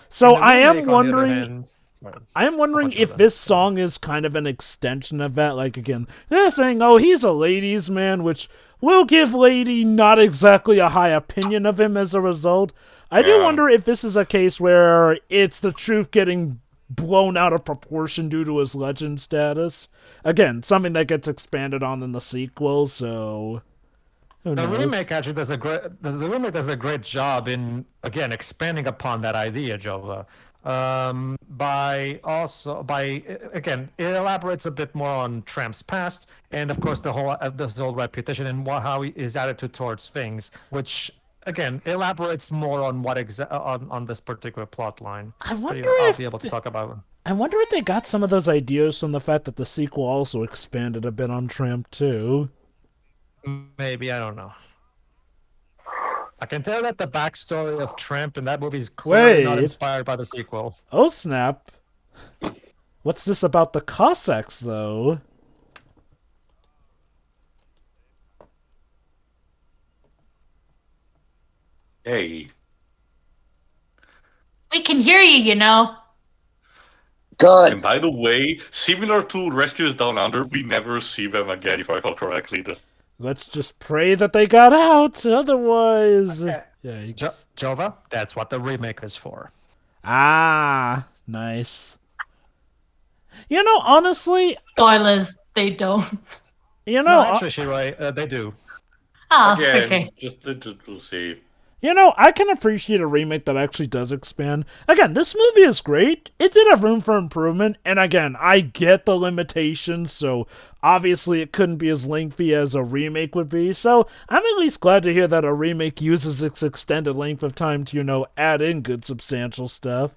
So In the I am remake, on the other wondering. hand- sorry. I am wondering Much of if that. this song is kind of an extension of that. Like, again, they're saying, oh, he's a ladies' man, which will give Lady not exactly a high opinion of him as a result. I do Yeah. wonder if this is a case where it's the truth getting blown out of proportion due to his legend status. Again, something that gets expanded on in the sequel, so... Who The knows? remake actually does the remake does a great job in again expanding upon that idea, Jova. Again, it elaborates a bit more on Tramp's past, and of course the whole reputation and how his attitude towards things, which again elaborates more on what on this particular plot line. I wonder I'll if be able to talk about. I wonder if they got some of those ideas from the fact that the sequel also expanded a bit on Tramp too. Maybe, I don't know. I can tell that the backstory of Tramp in that movie is clearly not Wait. inspired by the sequel. Oh snap! What's this about the Cossacks though? Hey. We can hear you, you know. Good. And by the way, similar to Rescuers Down Under, we never see them again, if I recall correctly. Let's just pray that they got out. Otherwise, Okay. yikes. Jova, that's what the remake is for. Ah, nice. You know, honestly, Spoilers, they don't. No, actually, Shirai, they do. Ah, Again, okay. just to see. I can appreciate a remake that actually does expand. Again, this movie is great. It did have room for improvement, and again, I get the limitations, so obviously it couldn't be as lengthy as a remake would be, so I'm at least glad to hear that a remake uses its extended length of time to, add in good substantial stuff.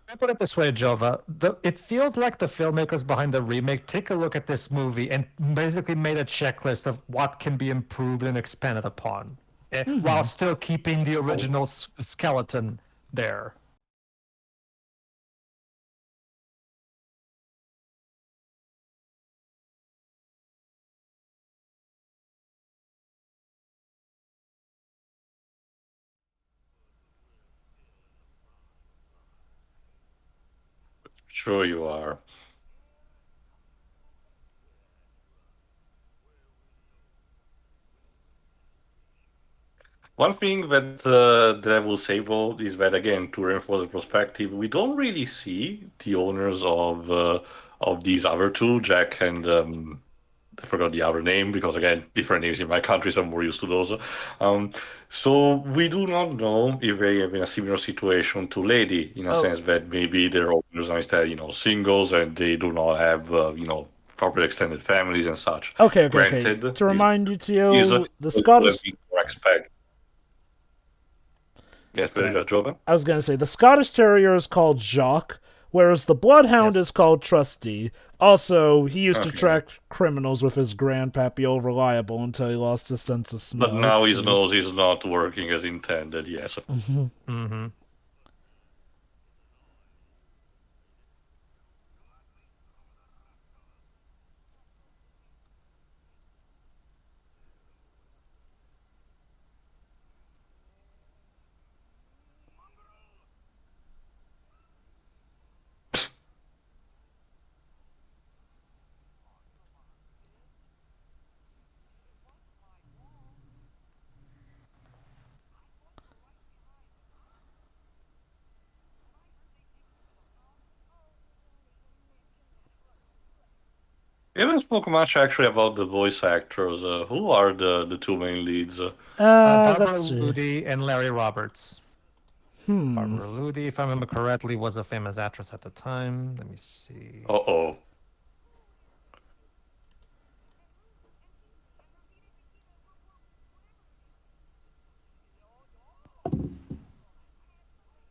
I put it this way, Jova. It feels like the filmmakers behind the remake take a look at this movie and basically made a checklist of what can be improved and expanded upon, while still keeping the original skeleton there. Sure you are. One thing that I will say though is that again, to reinforce the perspective, we don't really see the owners of these other two, Jack and I forgot the other name because again, different names in my country, so I'm more used to those. Um, so we do not know if they have in a similar situation to Lady, in a sense that maybe their owners are instead, singles and they do not have, proper extended families and such. Okay. Granted, To remind you, is Tio, the what Scottish... we expect. Yes, very good, Jordan. I was going to say, the Scottish Terrier is called Jacques, whereas the Bloodhound is called Trusty. Also, he used to track criminals with his grandpappy All Reliable until he lost his sense of smell. But now his nose is not working as intended, yes. Mm-hmm. We haven't spoken much actually about the voice actors. Who are the two main leads? Barbara Let's see. Ludi and Larry Roberts. Barbara Ludi, if I remember correctly, was a famous actress at the time. Let me see. Uh-oh.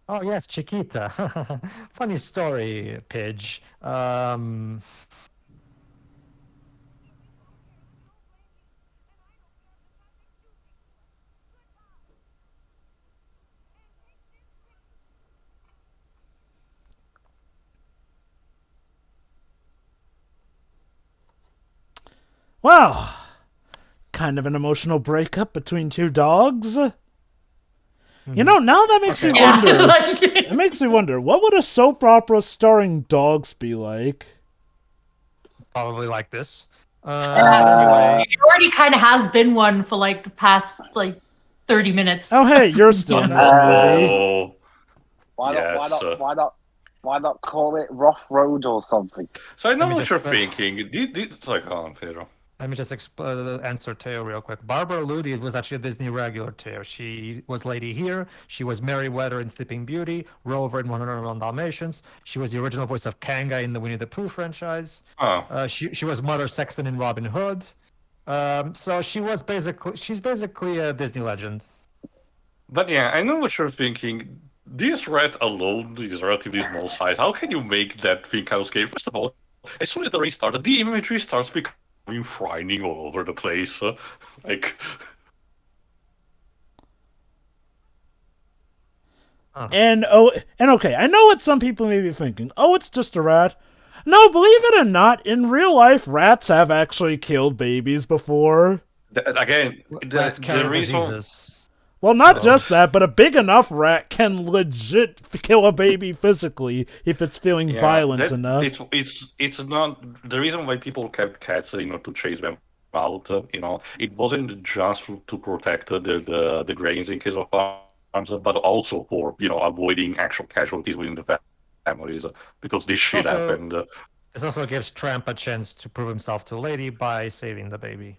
Oh yes, Chiquita. Funny story, Pidge. Well, kind of an emotional breakup between two dogs. Now that makes me wonder. It makes me wonder, what would a soap opera starring dogs be like? Probably like this. Anyway, It already kind of has been one for like the past 30 minutes. Oh, hey, you're still in this movie. Oh, Why not call it Rough Road or something? So I know what just- you're thinking. It's like, Pedro. let me just answer Teo real quick. Barbara Ludi was actually a Disney regular Teo. She was Lady here. She was Merryweather in Sleeping Beauty, Rover in 101 Dalmatians. She was the original voice of Kanga in the Winnie the Pooh franchise. Oh. She was Mother Sexton in Robin Hood. So she's basically a Disney legend. But yeah, I know what you're thinking. This rat alone is relatively small size. How can you make that thing kind of scary? First of all, as soon as the race started, the imagery starts becoming frightening all over the place. And okay, I know what some people may be thinking. Oh, it's just a rat. No, believe it or not, in real life, rats have actually killed babies before. Again, Rats carry the reason. diseases. Well, not So- just that, but a big enough rat can legit kill a baby physically if it's feeling Yeah, violent enough. It's not the reason why people kept cats, to chase them out. It wasn't just to protect the grains in case of farms, but also for avoiding actual casualties within the families because this shit also- happened. This also gives Tramp a chance to prove himself to Lady by saving the baby.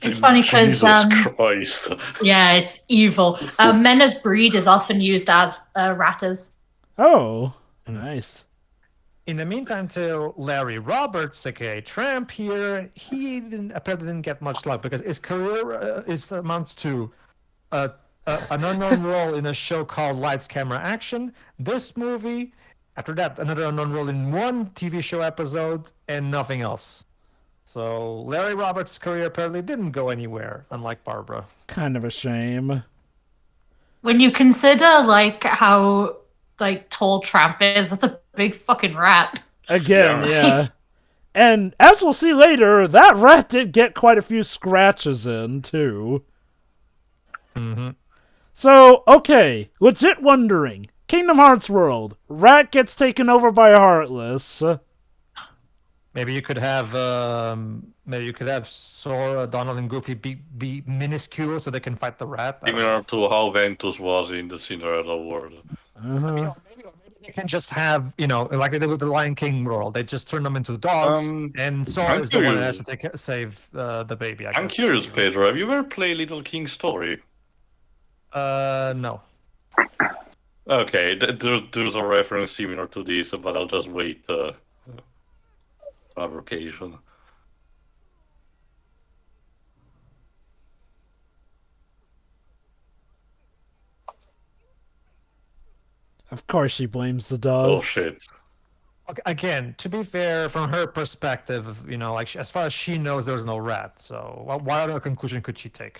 It's funny 'cause, Jesus Christ. Yeah, it's evil. Men as breed is often used as ratters. Oh, nice. In the meantime, to Larry Roberts, aka Tramp here, he apparently didn't get much luck because his career amounts to an unknown role in a show called Lights, Camera, Action. This movie, after that, another unknown role in one TV show episode, and nothing else. So Larry Roberts' career apparently didn't go anywhere, unlike Barbara. Kind of a shame. When you consider how tall Tramp is, that's a big fucking rat. Again, Yeah. yeah. And as we'll see later, that rat did get quite a few scratches in, too. Mm-hmm. So, okay, legit wondering. Kingdom Hearts world. Rat gets taken over by Heartless. Maybe you could have Sora, Donald, and Goofy be minuscule so they can fight the rat. I don't know. Similar to how Ventus was in the Cinderella world. Uh-huh. Maybe they can just have, like they did with the Lion King world. They just turn them into dogs, and Sora I'm is the one that has curious. to save the baby. I'm curious, Pedro, have you ever played Little King Story? No. Okay, there's a reference similar to this, but I'll just wait another occasion. Of course she blames the dogs. Oh shit. Okay, again, to be fair, from her perspective, as far as she knows, there's no rat. So, what other conclusion could she take?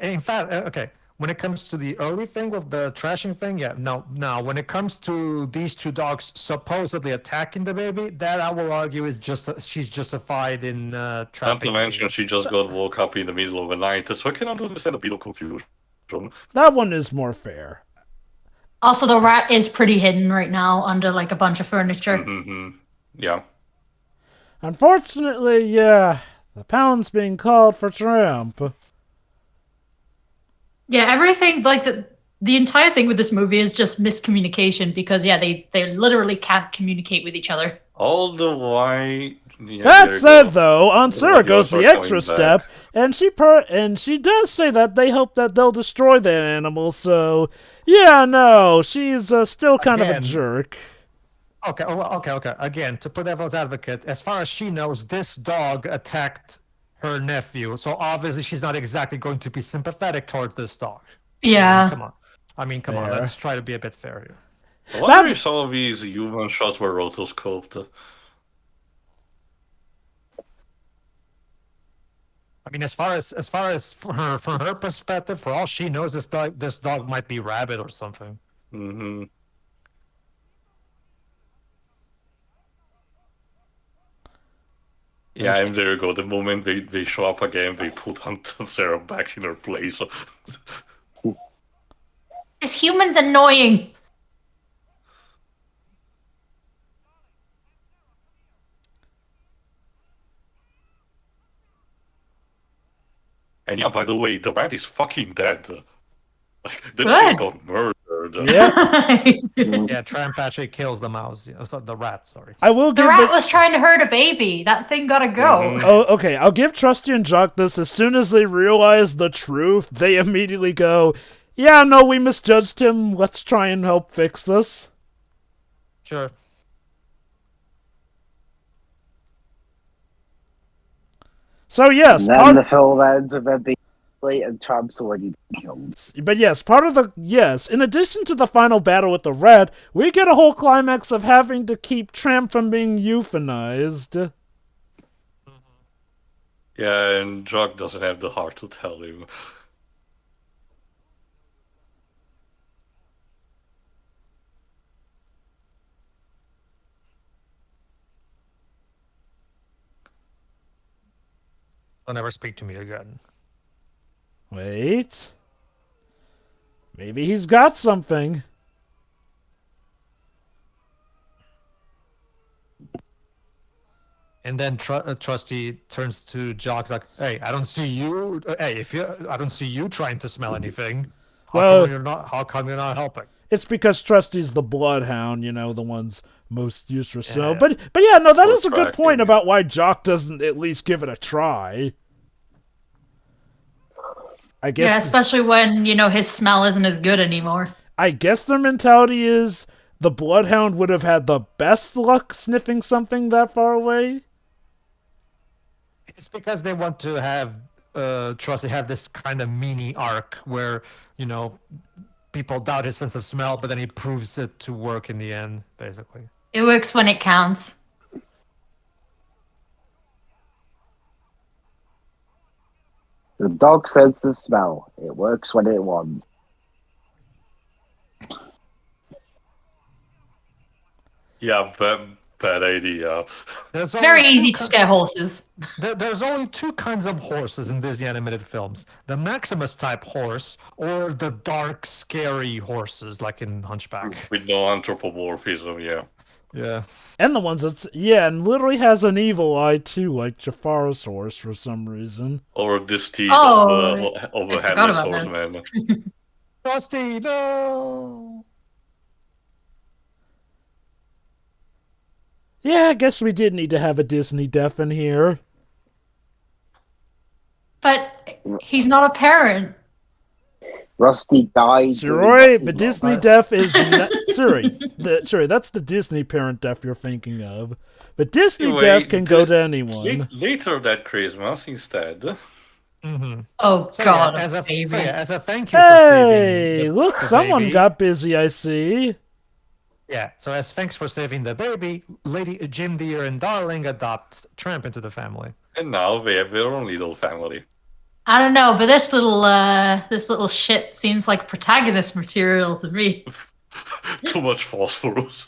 In fact, okay. When it comes to the early thing with the trashing thing, yeah, no. When it comes to these two dogs supposedly attacking the baby, that I will argue is she's justified in Not trapping. to mention, she just got woke up in the middle of the night, so I cannot understand a bit of confusion. That one is more fair. Also, the rat is pretty hidden right now under a bunch of furniture. Mm-hmm. Yeah. Unfortunately, yeah, the pound's being called for Tramp. Yeah, everything the entire thing with this movie is just miscommunication because they literally can't communicate with each other. All the while. Yeah, That there you said, go. though, Ansura Like goes yours the are extra coming step, back. and she does say that they hope that they'll destroy that animal. So, yeah, no, she's still kind of a Again. jerk. Okay. Again, to put devil's advocate, as far as she knows, this dog attacked her nephew, so obviously she's not exactly going to be sympathetic towards this dog. Yeah. Come on. Fair. Let's try to be a bit fair here. I wonder if some of these human shots were rotoscoped. I mean, as far as from her perspective, for all she knows, this dog might be rabid or something. Mm-hmm. Yeah, and there you go. The moment they show up again, they put Aunt Sarah back in her place. This human's annoying. And yeah, by the way, the rat is fucking dead. Like, that Good. thing got murdered. Yeah, Yeah, Tramp actually kills the mouse. The rat. Sorry. I will The give rat was trying to hurt a baby. That thing gotta go. Mhm. Oh, okay. I'll give Trusty and Jock this. As soon as they realize the truth, they immediately go, "Yeah, no, we misjudged him. Let's try and help fix this." Sure. So yes, And then the film ends with them being late and Tramp's already killed. But yes, in addition to the final battle with the rat, we get a whole climax of having to keep Tramp from being euthanized. Yeah, and Jock doesn't have the heart to tell him. Don't ever speak to me again. Wait. Maybe he's got something. And then Trusty turns to Jock like, "Hey, I don't see you. Hey, I don't see you trying to smell anything. Well- How come you're not helping?" It's because Trusty's the bloodhound, the one's most useless. So, Yeah. but yeah, no, that Or is a good point tracking. about why Jock doesn't at least give it a try. I Yeah, guess especially when, his smell isn't as good anymore. I guess their mentality is the bloodhound would have had the best luck sniffing something that far away. It's because they want to have Trusty have this kind of mini arc where people doubt his sense of smell, but then he proves it to work in the end, basically. It works when it counts. The dog sense of smell. It works when it wants. Yeah, bad idea. There's Very only two easy to scare horses. There's only two kinds of horses in Disney animated films: the Maximus type horse or the dark, scary horses, like in Hunchback. With no anthropomorphism, yeah. Yeah. And the ones and literally has an evil eye too, like Jafara's horse for some reason. Or this teeth Oh, of I a forgot headless about this. horseman. Trusty, no. Yeah, I guess we did need to have a Disney death in here. But he's not a parent. Rusty died. You're doing right, nothing but wrong. Disney death is sorry, that's the Disney parent death you're thinking of. But Disney Anyway, death can go to anyone. Later that Christmas, instead. Mm-hmm. Oh, So God. yeah, baby. as a thank you for Hey, saving look, the someone baby. got busy, I see. Yeah, so as thanks for saving the baby, Lady Jim Deere and Darling adopt Tramp into the family. And now they have their own little family. I don't know, but this little shit seems like protagonist material to me. Too much phosphorus.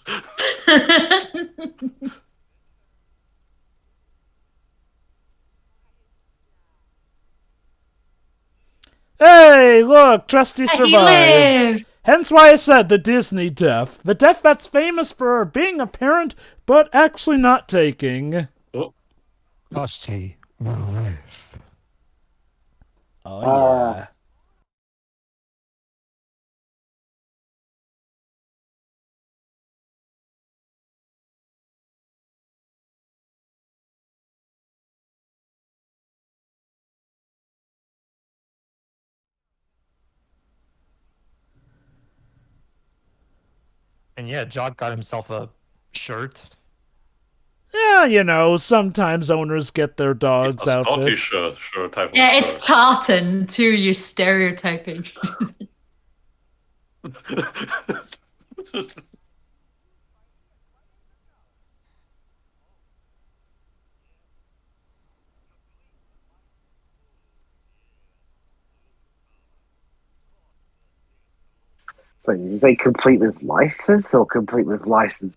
Hey, look, Trusty He survived. lived. Hence why I said the Disney death. The death that's famous for being a parent, but actually not taking. Oh, Trusty will live. Oh, yeah. And yeah, Jock got himself a shirt. Yeah, sometimes owners get their dogs' a Scottish outfits. shirt type of Yeah, shirt. it's tartan too. You're stereotyping. Wait, is it complete with license or complete with license?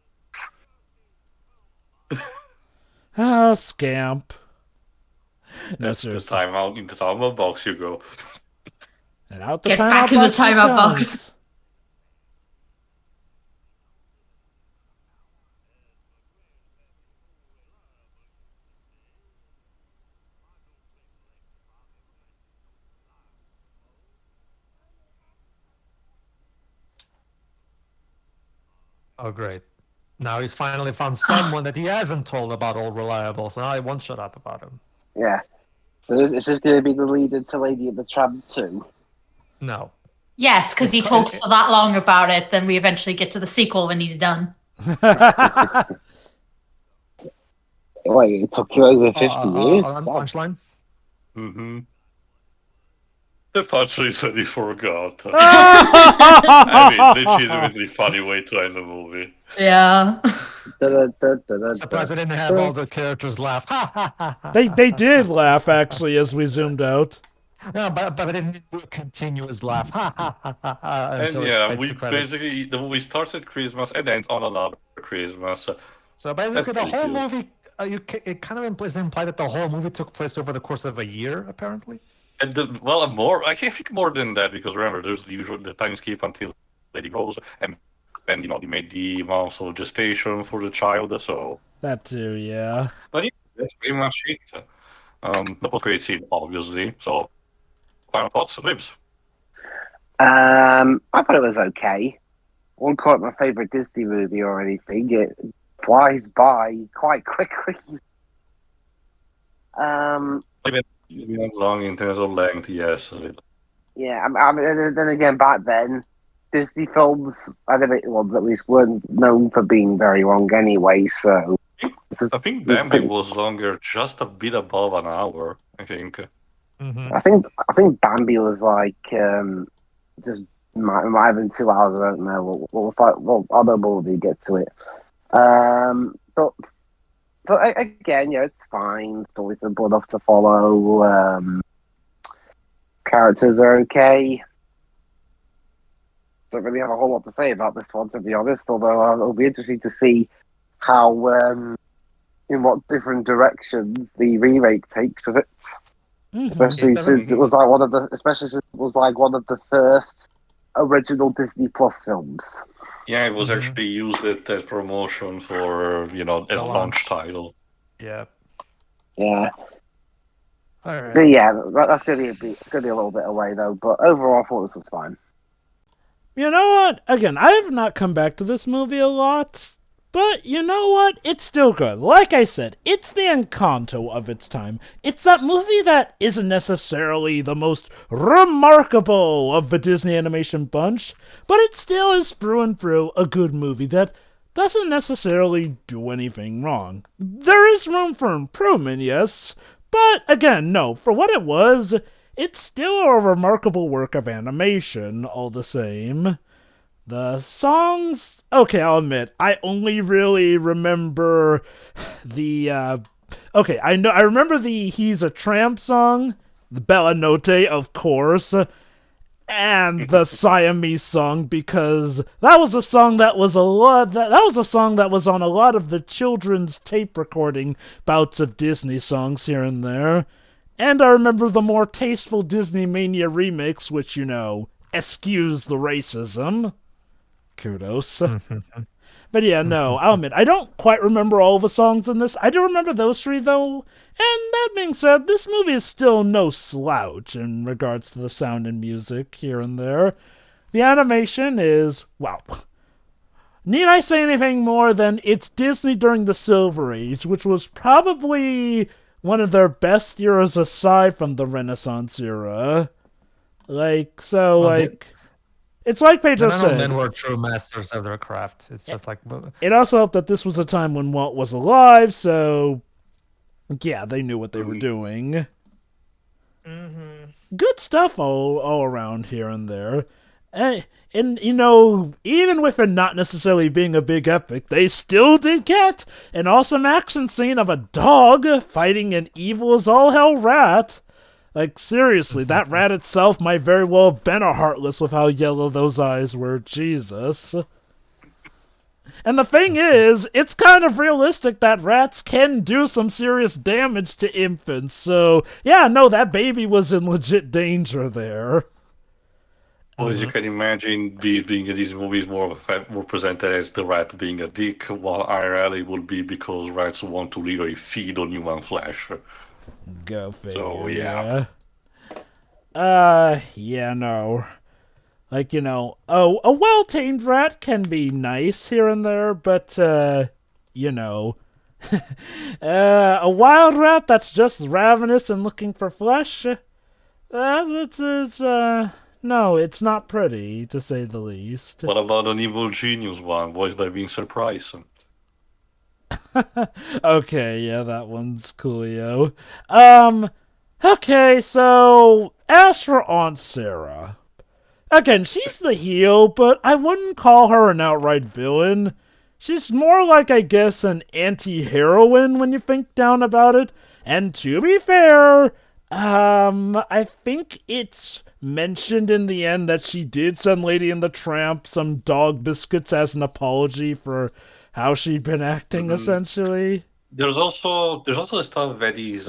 Oh, scamp. No, That's the seriously. timeout. In the timeout box you go. And out the Get timeout back in the box he timeout box. comes. Oh, great. Now he's finally found someone that he hasn't told about Old Reliable, so now he won't shut up about him. Yeah. So is this going to be the lead into Lady and the Tramp 2? No. Yes, because he talks for that long about it. Then we eventually get to the sequel when he's done. Wait, it took you over 50 years? On Damn. punchline? Mm-hmm. The punchline said he forgot. I mean, legitimately funny way to end the movie. Yeah. Surprised I didn't have all the characters laugh. Ha ha ha ha. They did laugh, actually, as we zoomed out. No, but I didn't do a continuous laugh. Ha ha ha ha ha. And Until it yeah, fades we to credits. basically, the movie starts at Christmas and ends on another Christmas. So basically, the That's whole pretty movie it kind of implied that the whole movie took place over the course of a year, apparently. And more. I can't think more than that because remember, there's the time skip until Lady goes, and then they made the months of gestation for the child. So That too, yeah. but yeah, that's pretty much it. The post-credit scene, obviously. So, final thoughts, Libs? I thought it was okay. I wouldn't call it my favorite Disney movie or anything. It flies by quite quickly. Even long in terms of length, yes. Yeah, I mean, then again, back then, Disney films, animated ones at least, weren't known for being very long anyway. So I think Bambi was longer, just a bit above an hour. I think. Mm-hmm. I think Bambi was like just might have been 2 hours. I don't know. Well, I'll know more when we get to it. But again, yeah, it's fine. Story's simple enough to follow. Characters are okay. Don't really have a whole lot to say about this one, to be honest. Although it'll be interesting to see how, in what different directions the remake takes with it. Mhm. Especially since it was like one of the first original Disney Plus films. Yeah, it was actually used as promotion for as a launch title. Yeah. Yeah. All right. But yeah, that's gonna be a little bit away though. But overall, I thought this was fine. You know what? Again, I have not come back to this movie a lot, but you know what? It's still good. Like I said, it's the Encanto of its time. It's that movie that isn't necessarily the most remarkable of the Disney animation bunch, but it still is through and through a good movie that doesn't necessarily do anything wrong. There is room for improvement, yes, but again, no, for what it was, it's still a remarkable work of animation, all the same. The songs, okay, I'll admit, I only really remember the, I remember the He's a Tramp song, the Bella Notte, of course, and the Siamese song, because that was a song that was on a lot of the children's tape recording bouts of Disney songs here and there. And I remember the more tasteful Disney Mania remix, which, eschews the racism. Kudos. But yeah, no, I'll admit, I don't quite remember all the songs in this. I do remember those three, though. And that being said, this movie is still no slouch in regards to the sound and music here and there. The animation is, wow. Need I say anything more than it's Disney during the Silver Age, which was probably one of their best eras aside from the Renaissance era. It's like Pedro said. Men were true masters of their craft. It's just like... It also helped that this was a time when Walt was alive, so yeah, they knew what they were doing. Good stuff all around here and there. And even with it not necessarily being a big epic, they still did get an awesome action scene of a dog fighting an evil as all hell rat. Like, seriously, that rat itself might very well have been a Heartless with how yellow those eyes were. Jesus. And the thing is, it's kind of realistic that rats can do some serious damage to infants. So, yeah, no, that baby was in legit danger there. Well, as you can imagine, being in these movies more presented as the rat being a dick, while IRL it would be because rats want to literally feed on human flesh. Go figure. So, yeah. Yeah, no. Like, a well-tamed rat can be nice here and there, but, a wild rat that's just ravenous and looking for flesh, no, it's not pretty, to say the least. What about an evil genius one, voiced by Vincent Price? Okay, yeah, that one's coolio. Okay, so, as for Aunt Sarah, again, she's the heel, but I wouldn't call her an outright villain. She's more like, I guess, an anti-heroine when you think down about it. And to be fair, I think it's mentioned in the end that she did send Lady and the Tramp some dog biscuits as an apology for how she'd been acting, essentially. there's also the stuff that is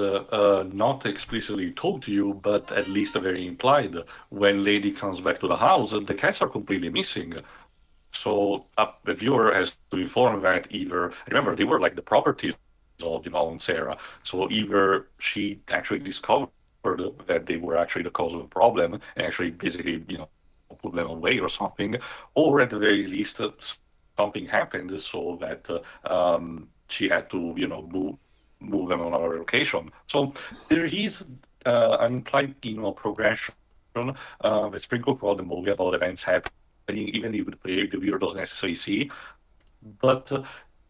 not explicitly told to you, but at least very implied. When Lady comes back to the house, the cats are completely missing. So the viewer has to inform that either remember they were like the properties of and Sarah. So either she actually discovered that they were actually the cause of the problem and actually basically put them away or something, or at the very least something happened so that she had to move them on our location. So there is an implied progression that's pretty cool throughout the movie about events happening, even if the viewer doesn't necessarily see. But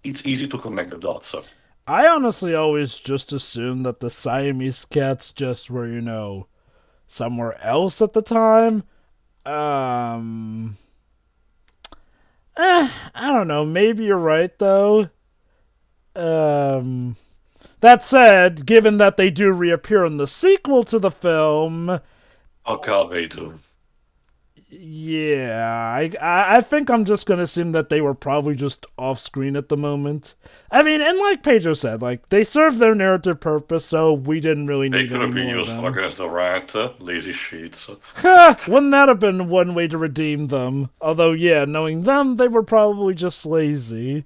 it's easy to connect the dots. I honestly always just assumed that the Siamese cats just were, somewhere else at the time. Um, I don't know. Maybe you're right, though. Um, that said, given that they do reappear in the sequel to the film, Oh God, they do. yeah, I think I'm just gonna assume that they were probably just off screen at the moment. I mean, and like Pedro said, like they served their narrative purpose, so we didn't really They need could any have been more of useful them. against the rat, lazy sheets. Ha! Wouldn't that have been one way to redeem them? Although, yeah, knowing them, they were probably just lazy.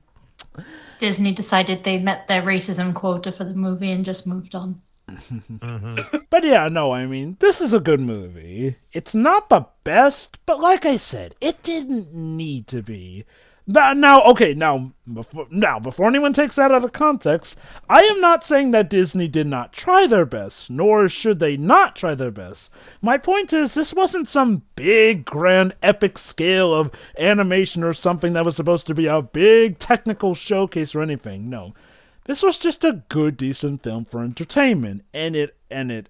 Disney decided they met their racism quota for the movie and just moved on. But yeah, no, I mean, this is a good movie. It's not the best, but like I said, it didn't need to be. Before anyone takes that out of context, I am not saying that Disney did not try their best, nor should they not try their best. My point is, this wasn't some big, grand, epic scale of animation or something that was supposed to be a big technical showcase or anything. No. This was just a good, decent film for entertainment, and it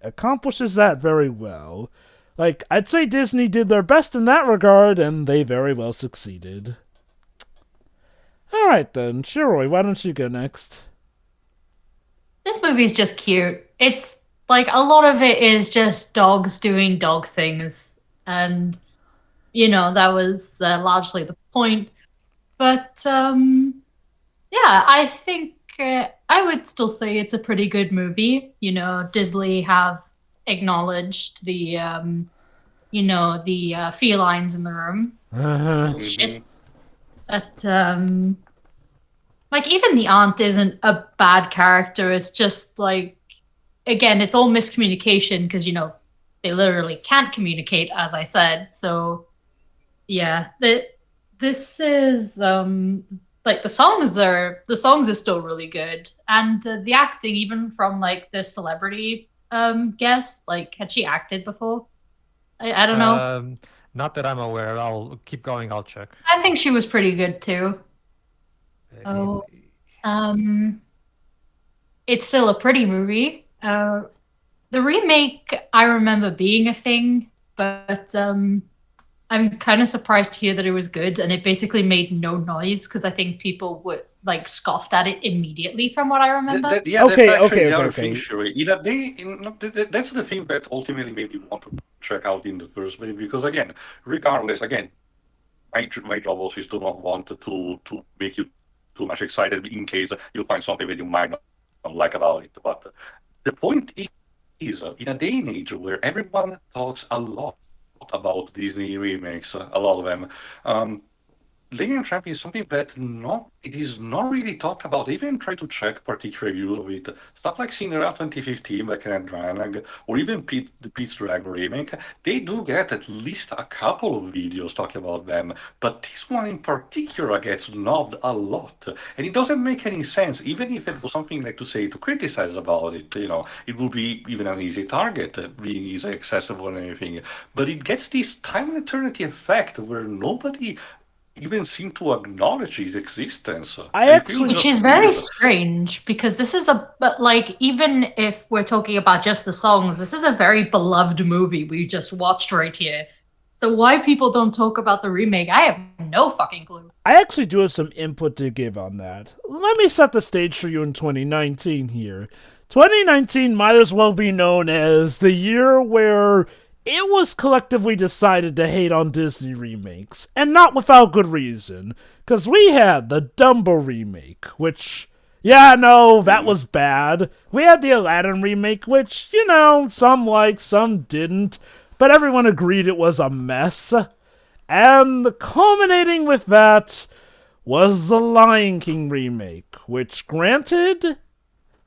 accomplishes that very well. Like, I'd say Disney did their best in that regard, and they very well succeeded. Alright then, Shiroi, why don't you go next? This movie's just cute. It's like a lot of it is just dogs doing dog things, and that was largely the point. But yeah, I think I would still say it's a pretty good movie. Disney have acknowledged the felines in the room. Shit. But like even the aunt isn't a bad character. It's just like again, it's all miscommunication because they literally can't communicate, as I said. So yeah, this is like the songs are still really good, and the acting even from like the celebrity guest, like had she acted before? I don't know. Not that I'm aware. I'll keep going. I'll check. I think she was pretty good too. Oh, it's still a pretty movie. The remake I remember being a thing, but I'm kind of surprised to hear that it was good, and it basically made no noise because I think people would like scoffed at it immediately, from what I remember. Okay, that's actually okay, the other okay, thing, okay. Shuri. That's the thing that ultimately made me want to check out in the first place. Because again, regardless, my job also is to not want to make you too much excited in case you find something that you might not like about it. But the point is, in a day and age where everyone talks a lot about Disney remakes, a lot of them. Lady and Tramp is something that it is not really talked about. Even try to check particular reviews of it. Stuff like Cinderella 2015 by Kenneth Branagh, or even the Pete's Dragon remake, they do get at least a couple of videos talking about them. But this one in particular gets knobbed a lot. And it doesn't make any sense, even if it was something like to criticize about it. It would be even an easy target, being easily accessible and everything. But it gets this time and eternity effect where nobody even seem to acknowledge his existence. Which is very strange because this is but like even if we're talking about just the songs, this is a very beloved movie we just watched right here. So why people don't talk about the remake, I have no fucking clue. I actually do have some input to give on that. Let me set the stage for you in 2019 here. 2019 might as well be known as the year where it was collectively decided to hate on Disney remakes, and not without good reason, because we had the Dumbo remake, which, Yeah, no, that was bad. We had the Aladdin remake, which, some liked, some didn't, but everyone agreed it was a mess. And culminating with that was the Lion King remake, which, granted,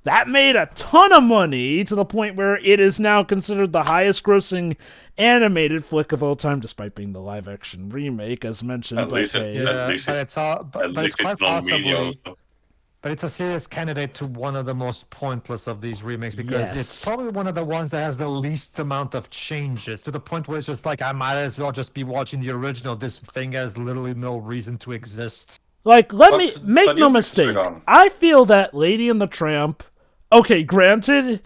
that made a ton of money to the point where it is now considered the highest grossing animated flick of all time, despite being the live action remake, as mentioned. At least It's quite not millions. possibly. But it's a serious candidate to one of the most pointless of these remakes because it's probably one of the ones that has the least amount of changes to the point where it's just like I might as well just be watching the original. This thing has literally no reason to exist. Like, let me make no mistake. I feel that Lady and the Tramp. Okay, granted,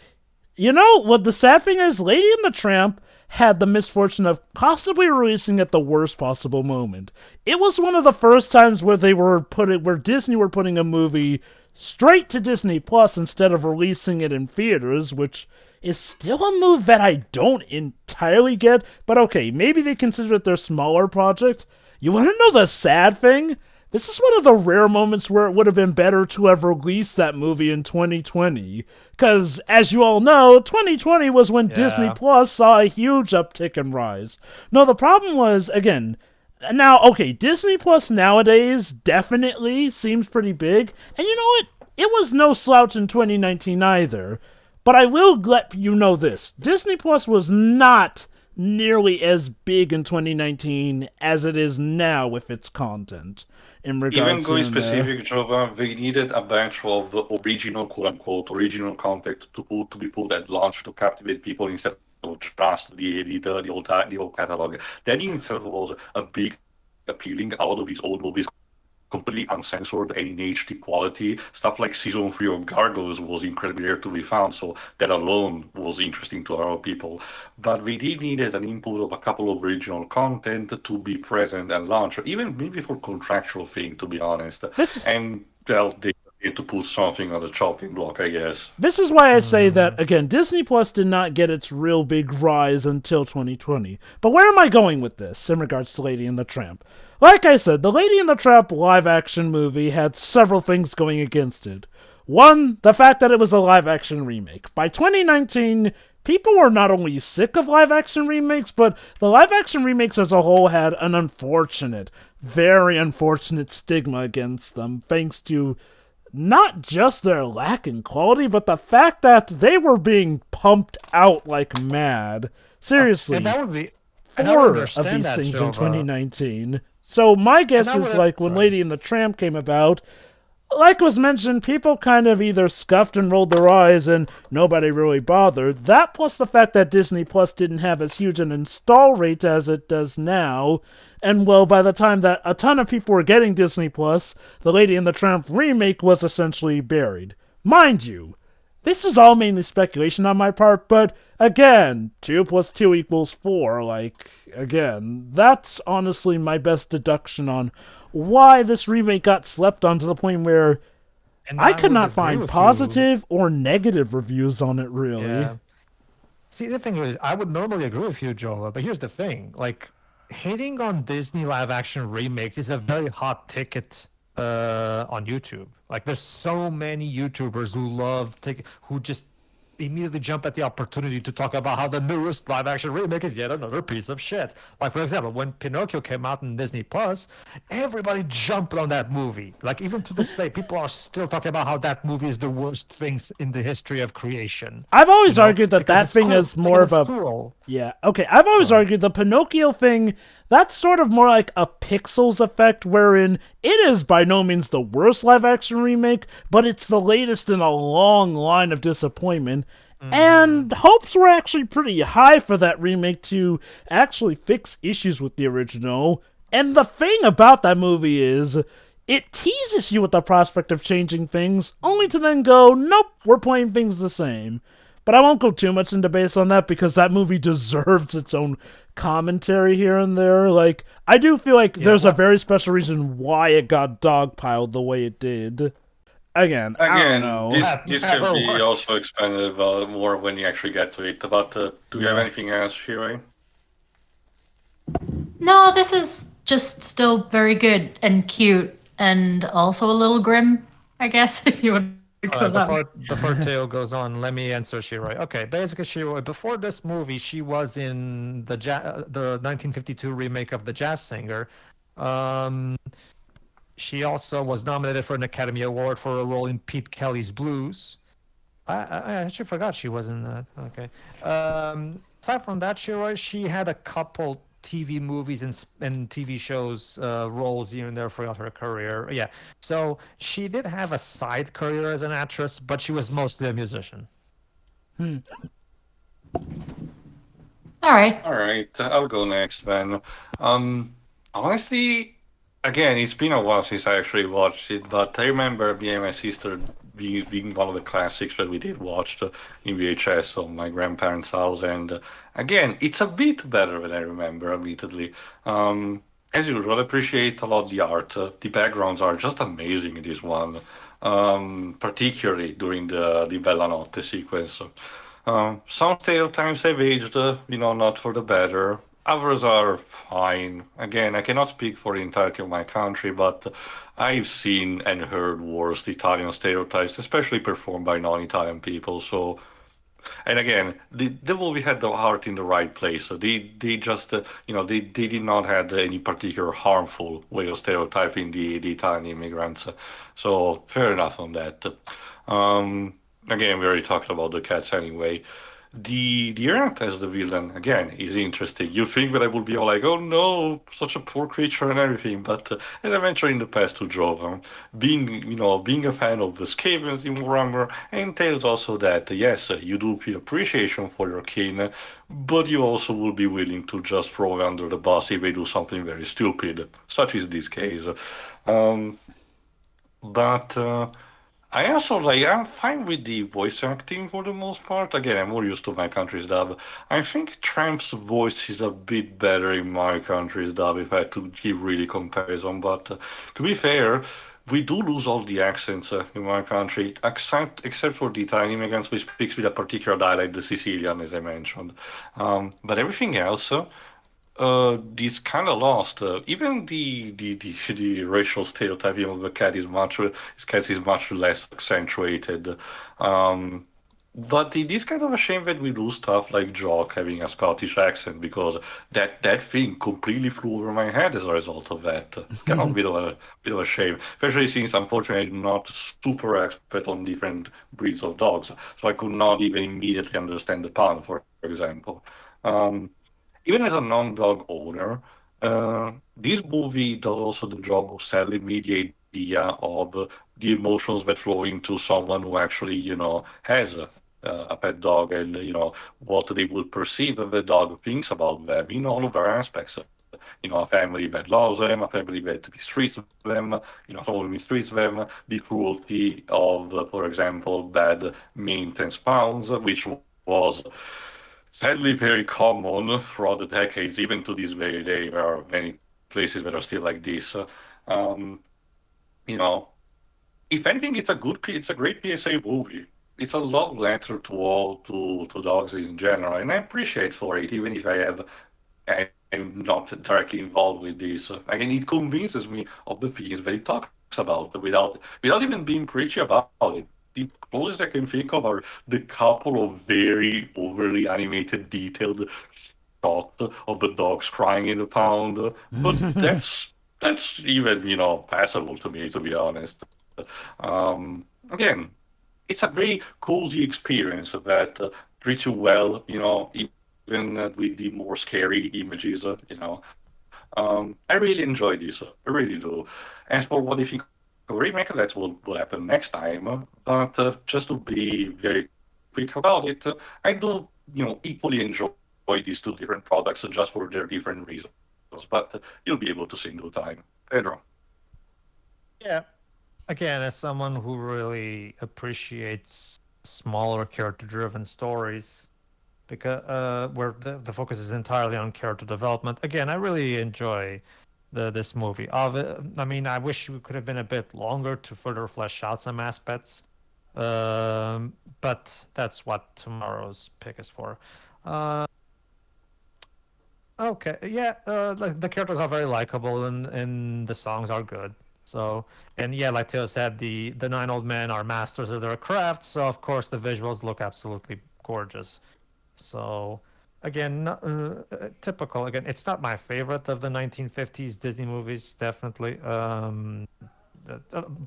what the sad thing is, Lady and the Tramp had the misfortune of possibly releasing at the worst possible moment. It was one of the first times where Disney were putting a movie straight to Disney Plus instead of releasing it in theaters, which is still a move that I don't entirely get, but okay, maybe they consider it their smaller project. You want to know the sad thing? This is one of the rare moments where it would have been better to have released that movie in 2020. Because, as you all know, 2020 was when Disney Plus saw a huge uptick and rise. No, the problem was, again, Disney Plus nowadays definitely seems pretty big. And you know what? It was no slouch in 2019 either. But I will let you know this. Disney Plus was not nearly as big in 2019 as it is now with its content. Even going specific, Jova, they needed a bunch of original, quote-unquote, original content to be put at launch to captivate people instead of just the old catalog. That in itself was a big appealing. A lot of these old movies completely uncensored and in HD quality. Stuff like Season 3 of Gargoyles was incredibly rare to be found, so that alone was interesting to a lot of people. But we did needed an input of a couple of original content to be present and launch, even maybe for contractual thing, to be honest. And they need to put something on the chopping block, I guess. This is why I say that, again, Disney Plus did not get its real big rise until 2020. But where am I going with this in regards to Lady and the Tramp? Like I said, the Lady and the Tramp live-action movie had several things going against it. One, the fact that it was a live-action remake. By 2019, people were not only sick of live-action remakes, but the live-action remakes as a whole had an unfortunate, very unfortunate stigma against them, thanks to not just their lack in quality, but the fact that they were being pumped out like mad. Seriously. And that would be... 4 of these things in 2019. So my guess is, when Lady and the Tramp came about, like was mentioned, people kind of either scuffed and rolled their eyes and nobody really bothered. That plus the fact that Disney Plus didn't have as huge an install rate as it does now. And well, by the time that a ton of people were getting Disney Plus, the Lady and the Tramp remake was essentially buried. Mind you, this is all mainly speculation on my part, but again, 2 + 2 = 4. Again, that's honestly my best deduction on why this remake got slept on to the point where I could not find positive or negative reviews on it, really. Yeah. See, the thing is, I would normally agree with you, Joel, but here's the thing. Hating on Disney live-action remakes is a very hot ticket on YouTube. There's so many YouTubers who just immediately jump at the opportunity to talk about how the newest live-action remake is yet another piece of shit. For example, when Pinocchio came out in Disney Plus, everybody jumped on that movie. Even to this day, people are still talking about how that movie is the worst things in the history of creation. I've always argued that thing is more of a... Cool. Yeah, okay. I've always argued the Pinocchio thing, that's sort of more like a Pixels effect, wherein it is by no means the worst live-action remake, but it's the latest in a long line of disappointment. And hopes were actually pretty high for that remake to actually fix issues with the original. And the thing about that movie is, it teases you with the prospect of changing things, only to then go, nope, we're playing things the same. But I won't go too much into base on that because that movie deserves its own commentary here and there. I do feel like there's a very special reason why it got dogpiled the way it did. Again, I don't know. This can be also expanded more when you actually get to it. But do you have anything else, Shirei? No, this is just still very good and cute and also a little grim. I guess, if you want to All go right, that way. before Teo goes on, let me answer Shiroi. Okay, basically Shiroi, before this movie, she was in the 1952 remake of The Jazz Singer. Um, she also was nominated for an Academy Award for a role in Pete Kelly's Blues. I actually forgot she was in that. Okay. Aside from that, Shiroi, she had a couple TV movies and TV shows roles here and there throughout her career. Yeah. So she did have a side career as an actress, but she was mostly a musician. All right. All right, I'll go next, then. Honestly, again, it's been a while since I actually watched it, but I remember me and my sister being one of the classics that we did watch in VHS on my grandparents' house, and again, it's a bit better than I remember, admittedly. As usual, I appreciate a lot the art. The backgrounds are just amazing in this one, particularly during the Bella Notte sequence. Some stereotypes have aged, not for the better. Others are fine. Again, I cannot speak for the entirety of my country, but I've seen and heard worse Italian stereotypes, especially performed by non-Italian people. So, and again, the movie had the heart in the right place. So they just, they did not have any particular harmful way of stereotyping the Italian immigrants. So fair enough on that. Um, Again, we already talked about the cats anyway. The ant as the villain again is interesting. You think that I would be all like, "Oh no, such a poor creature" and everything, but as I mentioned in the past to Joe, being a fan of the Skavens in Warhammer entails also that yes, you do feel appreciation for your kin, but you also will be willing to just throw under the bus if they do something very stupid, such is this case. Um, but I also like I'm fine with the voice acting for the most part. Again, I'm more used to my country's dub. I think Tramp's voice is a bit better in my country's dub if I had to give really comparison. But to be fair, we do lose all the accents in my country, except for the Italian immigrants, which speaks with a particular dialect, the Sicilian, as I mentioned. But everything else. This kind of lost. Even the racial stereotyping of the cat is his cat is much less accentuated. Um, but it is kind of a shame that we lose stuff like Jock having a Scottish accent because that thing completely flew over my head as a result of that. Kind of a bit of a shame, especially since unfortunately I'm not super expert on different breeds of dogs, so I could not even immediately understand the pun, for example. Um, Even as a non-dog owner, this movie does also the job of selling me the idea of the emotions that flow into someone who actually, has a pet dog and, what they would perceive that the dog thinks about them in all of their aspects. A family that loves them, a family that mistreats them, someone mistreats them, the cruelty of, for example, bad maintenance pounds, which was sadly very common throughout the decades, even to this very day. There are many places that are still like this. Um, you know, if anything, it's a great PSA movie. It's a love letter to to dogs in general, and I appreciate for it, even if I'm not directly involved with this. Again, it convinces me of the things that it talks about without even being preachy about it. The closest I can think of are the couple of very overly animated, detailed shots of the dogs crying in the pound. But that's even passable to me, to be honest. Again, it's a very cozy experience that treats you well, even with the more scary images. I really enjoy this. I really do. As for what I think of a remake, that's what will happen next time. But just to be very quick about it, I do, equally enjoy these two different products just for their different reasons. But you'll be able to see in due time. Pedro. Yeah. Again, as someone who really appreciates smaller character-driven stories, because where the focus is entirely on character development. Again, I really enjoy this movie. I mean, I wish we could have been a bit longer to further flesh out some aspects, but that's what tomorrow's pick is for. Uh, okay, yeah, the characters are very likable and the songs are good. So, and yeah, like Theo said, the 9 old men are masters of their craft, so of course the visuals look absolutely gorgeous. So, again, typical. Again, it's not my favorite of the 1950s Disney movies, definitely.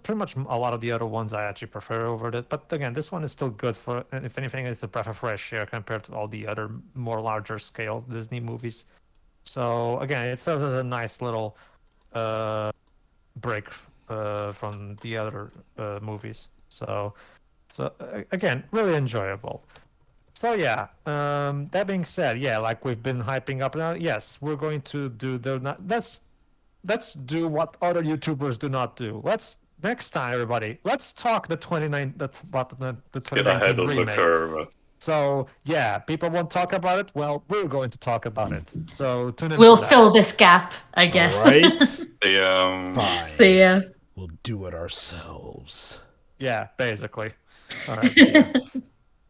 Pretty much a lot of the other ones I actually prefer over it. But again, this one is still good for, if anything, it's a breath of fresh air compared to all the other more larger scale Disney movies. So again, it serves as a nice little break from the other movies. So again, really enjoyable. So yeah, that being said, yeah, like we've been hyping up now. Yes, we're going to do let's do what other YouTubers do not do. Next time, everybody, let's talk the 2019 Get ahead of the remake. curve. So yeah, people won't talk about it. Well, we're going to talk about it. So tune in. We'll for that. fill this gap, I guess. All right. The Fine. See ya. We'll do it ourselves. Yeah, basically. All right. See ya.